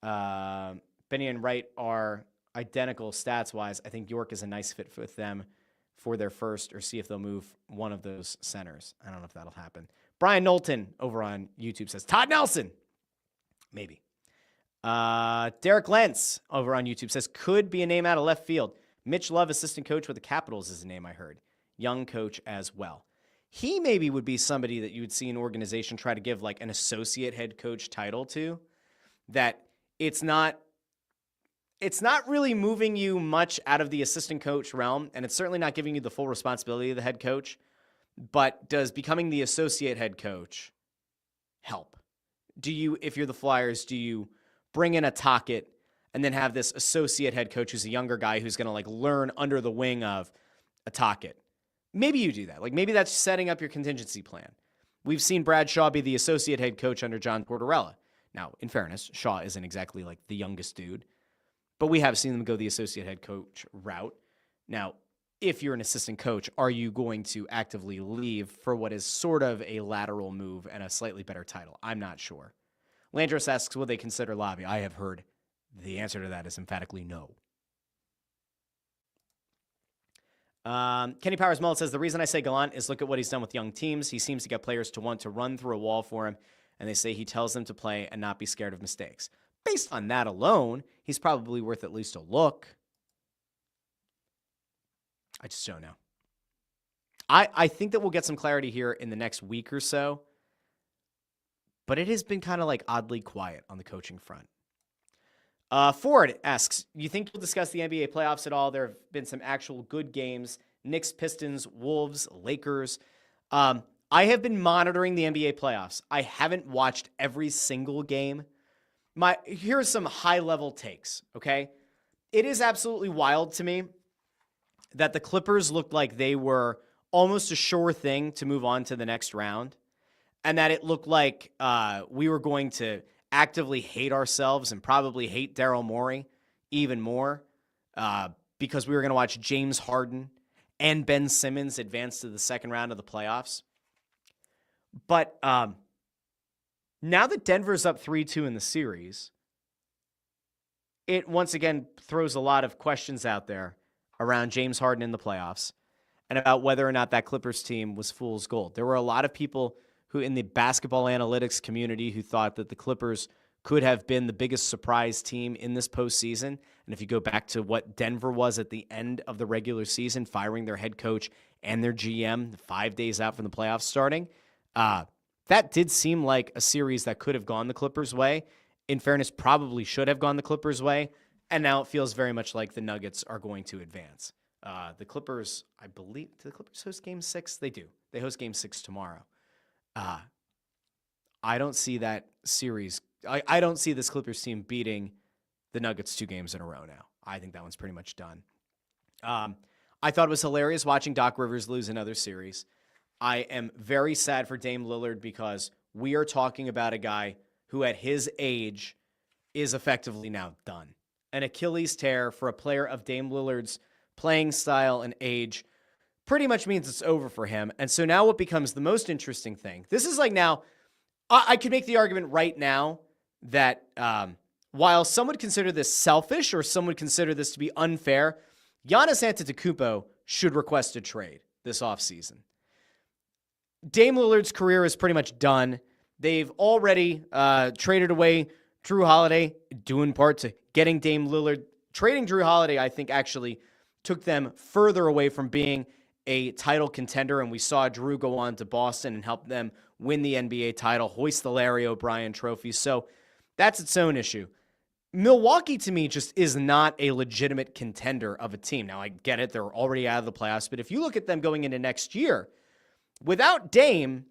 Benny and Wright are identical stats-wise. I think York is a nice fit with them for their first, or see if they'll move one of those centers. I don't know if that'll happen. Brian Knowlton over on YouTube says, Todd Nelson. Maybe. Derek Lentz over on YouTube says, could be a name out of left field. Mitch Love, assistant coach with the Capitals, is a name I heard. Young coach as well. He maybe would be somebody that you would see an organization try to give like an associate head coach title to, that it's not really moving you much out of the assistant coach realm, and it's certainly not giving you the full responsibility of the head coach, but does becoming the associate head coach help? Do you, if you're the Flyers, do you bring in a Tocchet and then have this associate head coach who's a younger guy who's going to like learn under the wing of a Tocchet? Maybe you do that. Like maybe that's setting up your contingency plan. We've seen Brad Shaw be the associate head coach under John Tortorella. Now, in fairness, Shaw isn't exactly like the youngest dude, but we have seen them go the associate head coach route. Now, if you're an assistant coach, are you going to actively leave for what is sort of a lateral move and a slightly better title? I'm not sure. Landros asks, will they consider Lavi? I have heard the answer to that is emphatically no. Kenny Powers Mullet says, the reason I say Gallant is look at what he's done with young teams. He seems to get players to want to run through a wall for him, and they say he tells them to play and not be scared of mistakes. Based on that alone, he's probably worth at least a look. I just don't know. I think that we'll get some clarity here in the next week or so, but it has been kind of like oddly quiet on the coaching front. Ford asks, you think we'll discuss the NBA playoffs at all? There have been some actual good games. Knicks, Pistons, Wolves, Lakers. I have been monitoring the NBA playoffs. I haven't watched every single game. Here's some high-level takes, okay? It is absolutely wild to me that the Clippers looked like they were almost a sure thing to move on to the next round, and that it looked like we were going to actively hate ourselves and probably hate Daryl Morey even more because we were going to watch James Harden and Ben Simmons advance to the second round of the playoffs. But now that Denver's up 3-2 in the series, it once again throws a lot of questions out there around James Harden in the playoffs and about whether or not that Clippers team was fool's gold. There were a lot of people who in the basketball analytics community who thought that the Clippers could have been the biggest surprise team in this postseason. And if you go back to what Denver was at the end of the regular season, firing their head coach and their GM 5 days out from the playoffs starting, that did seem like a series that could have gone the Clippers' way. In fairness, probably should have gone the Clippers' way. And now it feels very much like the Nuggets are going to advance. The Clippers, I believe, do the Clippers host Game 6? They do. They host Game 6 tomorrow. I don't see that series. I don't see this Clippers team beating the Nuggets 2 games in a row now. I think that one's pretty much done. I thought it was hilarious watching Doc Rivers lose another series. I am very sad for Dame Lillard because we are talking about a guy who at his age is effectively now done. An Achilles tear for a player of Dame Lillard's playing style and age pretty much means it's over for him. And so now what becomes the most interesting thing, this is like now, I could make the argument right now that while some would consider this selfish or some would consider this to be unfair, Giannis Antetokounmpo should request a trade this offseason. Dame Lillard's career is pretty much done. They've already traded away Drew Holiday, due in part to getting Dame Lillard. Trading Drew Holiday, I think, actually took them further away from being a title contender, and we saw Drew go on to Boston and help them win the NBA title, hoist the Larry O'Brien trophy. So that's its own issue. Milwaukee, to me, just is not a legitimate contender of a team. Now, I get it. They're already out of the playoffs, but if you look at them going into next year, without Dame,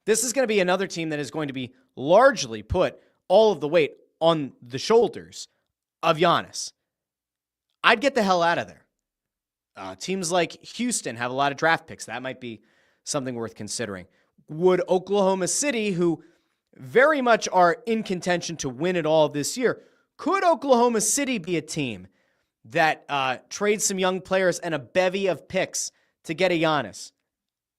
this is going to be another team that is going to be largely put all of the weight on the shoulders of Giannis, I'd get the hell out of there. Teams like Houston have a lot of draft picks. That might be something worth considering. Would Oklahoma City, who very much are in contention to win it all this year, could Oklahoma City be a team that trades some young players and a bevy of picks to get a Giannis?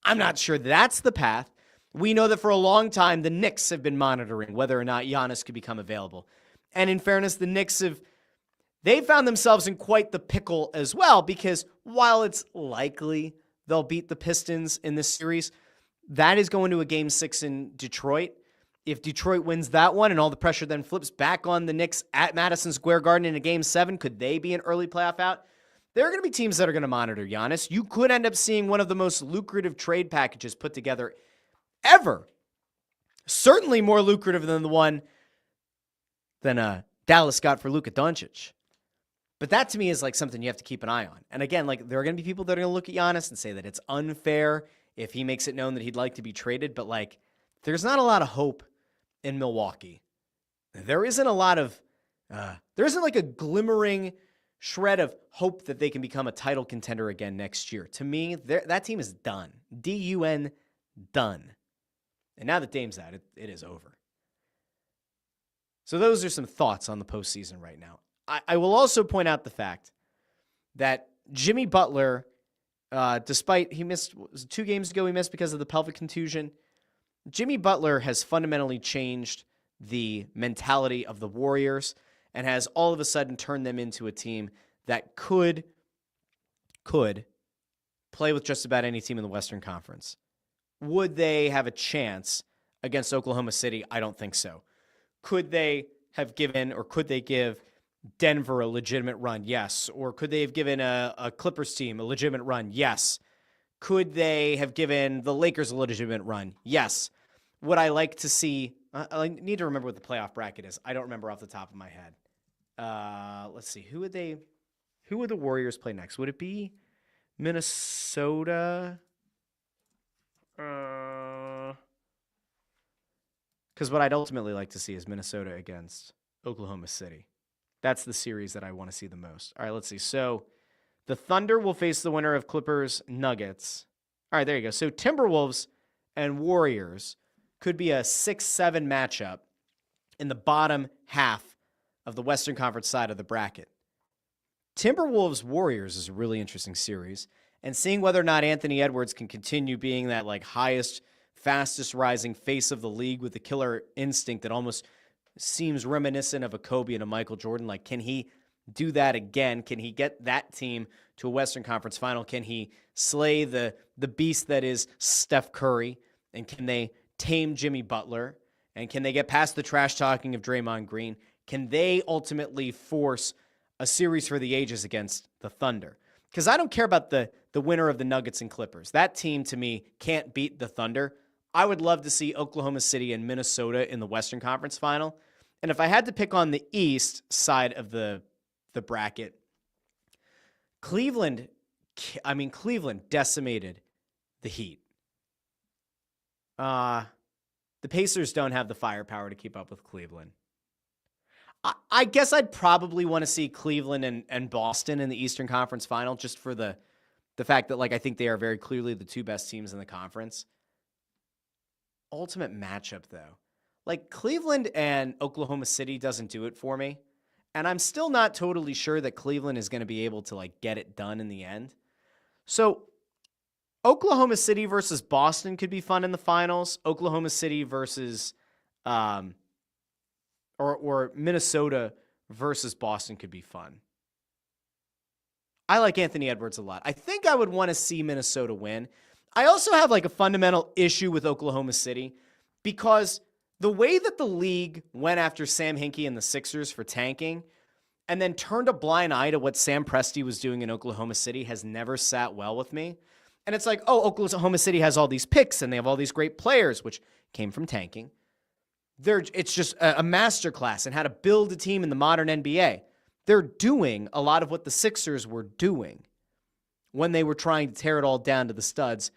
I'm not sure that's the path. We know that for a long time, the Knicks have been monitoring whether or not Giannis could become available. And in fairness, the Knicks they found themselves in quite the pickle as well, because while it's likely they'll beat the Pistons in this series, that is going to a Game 6 in Detroit. If Detroit wins that one and all the pressure then flips back on the Knicks at Madison Square Garden in a Game 7, could they be an early playoff out? There are going to be teams that are going to monitor Giannis. You could end up seeing one of the most lucrative trade packages put together ever. Certainly more lucrative than the one than Dallas got for Luka Doncic. But that to me is like something you have to keep an eye on. And again, like there are going to be people that are going to look at Giannis and say that it's unfair if he makes it known that he'd like to be traded. But like, there's not a lot of hope in Milwaukee. There isn't a lot of, there isn't like a glimmering shred of hope that they can become a title contender again next year. To me, that team is done. D-U-N, done. And now that Dame's out, it is over. So those are some thoughts on the postseason right now. I will also point out the fact that Jimmy Butler, despite he missed 2 games ago, he missed because of the pelvic contusion. Jimmy Butler has fundamentally changed the mentality of the Warriors and has all of a sudden turned them into a team that could play with just about any team in the Western Conference. Would they have a chance against Oklahoma City? I don't think so. Could they have given, or could they give Denver a legitimate run? Yes. Or could they have given a Clippers team a legitimate run? Yes. Could they have given the Lakers a legitimate run? Yes. Would I like to see, I need to remember what the playoff bracket is. I don't remember off the top of my head. Let's see. Who would the Warriors play next? Would it be Minnesota? Because what I'd ultimately like to see is Minnesota against Oklahoma City. That's the series that I want to see the most. All right, let's see. So the Thunder will face the winner of Clippers Nuggets. All right, there you go. So Timberwolves and Warriors could be a 6-7 matchup in the bottom half of the Western Conference side of the bracket. Timberwolves Warriors is a really interesting series, and seeing whether or not Anthony Edwards can continue being that like highest, fastest rising face of the league with the killer instinct that almost seems reminiscent of a Kobe and a Michael Jordan. Like, can he do that again? Can he get that team to a Western Conference final? Can he slay the beast that is Steph Curry? And can they tame Jimmy Butler? And can they get past the trash talking of Draymond Green? Can they ultimately force a series for the ages against the Thunder? Because I don't care about the winner of the Nuggets and Clippers. That team, to me, can't beat the Thunder. I would love to see Oklahoma City and Minnesota in the Western Conference final. And if I had to pick on the East side of the bracket, Cleveland decimated the Heat. The Pacers don't have the firepower to keep up with Cleveland. I guess I'd probably want to see Cleveland and Boston in the Eastern Conference final, just for the fact that, like, I think they are very clearly the 2 best teams in the conference. Ultimate matchup, though. Like, Cleveland and Oklahoma City doesn't do it for me. And I'm still not totally sure that Cleveland is going to be able to, like, get it done in the end. So Oklahoma City versus Boston could be fun in the finals. Oklahoma City versus or Minnesota versus Boston could be fun. I like Anthony Edwards a lot. I think I would want to see Minnesota win. I also have like a fundamental issue with Oklahoma City because the way that the league went after Sam Hinkie and the Sixers for tanking and then turned a blind eye to what Sam Presti was doing in Oklahoma City has never sat well with me. And it's like, oh, Oklahoma City has all these picks and they have all these great players, which came from tanking. It's just a masterclass in how to build a team in the modern NBA. They're doing a lot of what the Sixers were doing when they were trying to tear it all down to the studs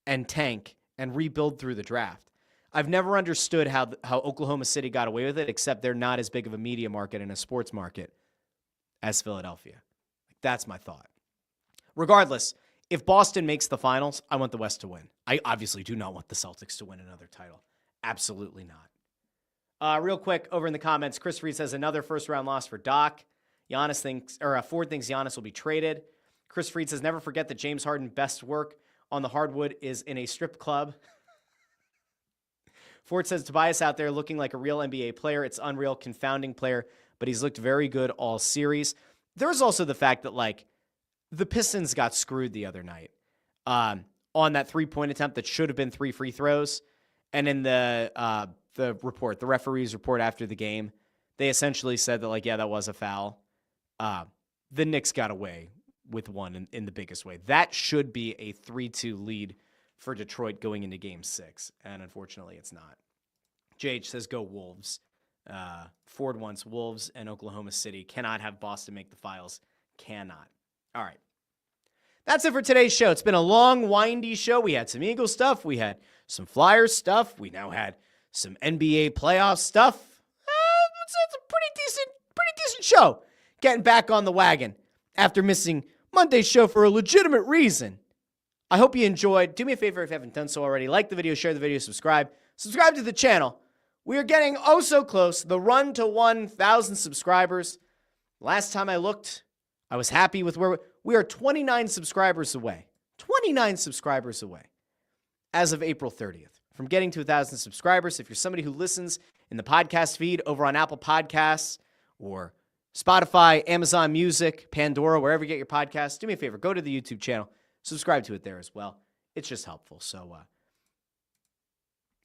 and tank and rebuild through the draft. I've never understood how Oklahoma City got away with it, except they're not as big of a media market and a sports market as Philadelphia. That's my thought. Regardless, if Boston makes the finals, I want the West to win. I obviously do not want the Celtics to win another title. Absolutely not. Real quick, over in the comments, Chris Reed says another first-round loss for Doc. Ford thinks Giannis will be traded. Chris Fried says, never forget that James Harden's best work on the hardwood is in a strip club. Ford says, Tobias out there looking like a real NBA player. It's unreal, confounding player, but he's looked very good all series. There's also the fact that, like, the Pistons got screwed the other night on that three-point attempt that should have been 3 free throws. And in the referee's report after the game, they essentially said that, like, yeah, that was a foul. The Knicks got away with one in the biggest way. That should be a 3-2 lead for Detroit going into Game 6, and unfortunately it's not. JH says, go Wolves. Ford wants Wolves and Oklahoma City. Cannot have Boston make the finals. Cannot. All right. That's it for today's show. It's been a long, windy show. We had some Eagles stuff. We had some Flyers stuff. We now had some NBA playoff stuff. It's a pretty decent show. Getting back on the wagon after missing Monday's show for a legitimate reason. I hope you enjoyed. Do me a favor if you haven't done so already. Like the video, share the video, subscribe. Subscribe to the channel. We are getting oh so close. The run to 1,000 subscribers. Last time I looked, I was happy with where we are 29 subscribers away. 29 subscribers away as of April 30th from getting to 1,000 subscribers. If you're somebody who listens in the podcast feed over on Apple Podcasts or Spotify, Amazon Music, Pandora, wherever you get your podcasts, do me a favor. Go to the YouTube channel. Subscribe to it there as well. It's just helpful. So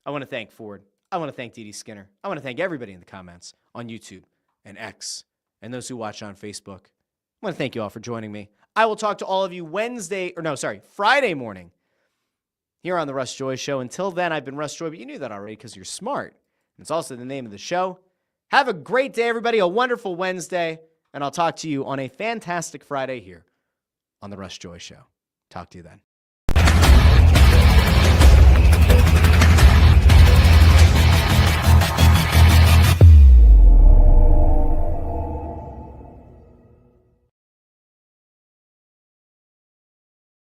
I want to thank Ford. I want to thank Dee Skinner. I want to thank everybody in the comments on YouTube and X and those who watch on Facebook. I want to thank you all for joining me. I will talk to all of you Friday morning here on the Russ Joy Show. Until then, I've been Russ Joy, but you knew that already because you're smart. And it's also the name of the show. Have a great day, everybody. A wonderful Wednesday. And I'll talk to you on a fantastic Friday here on the Russ Joy Show. Talk to you then.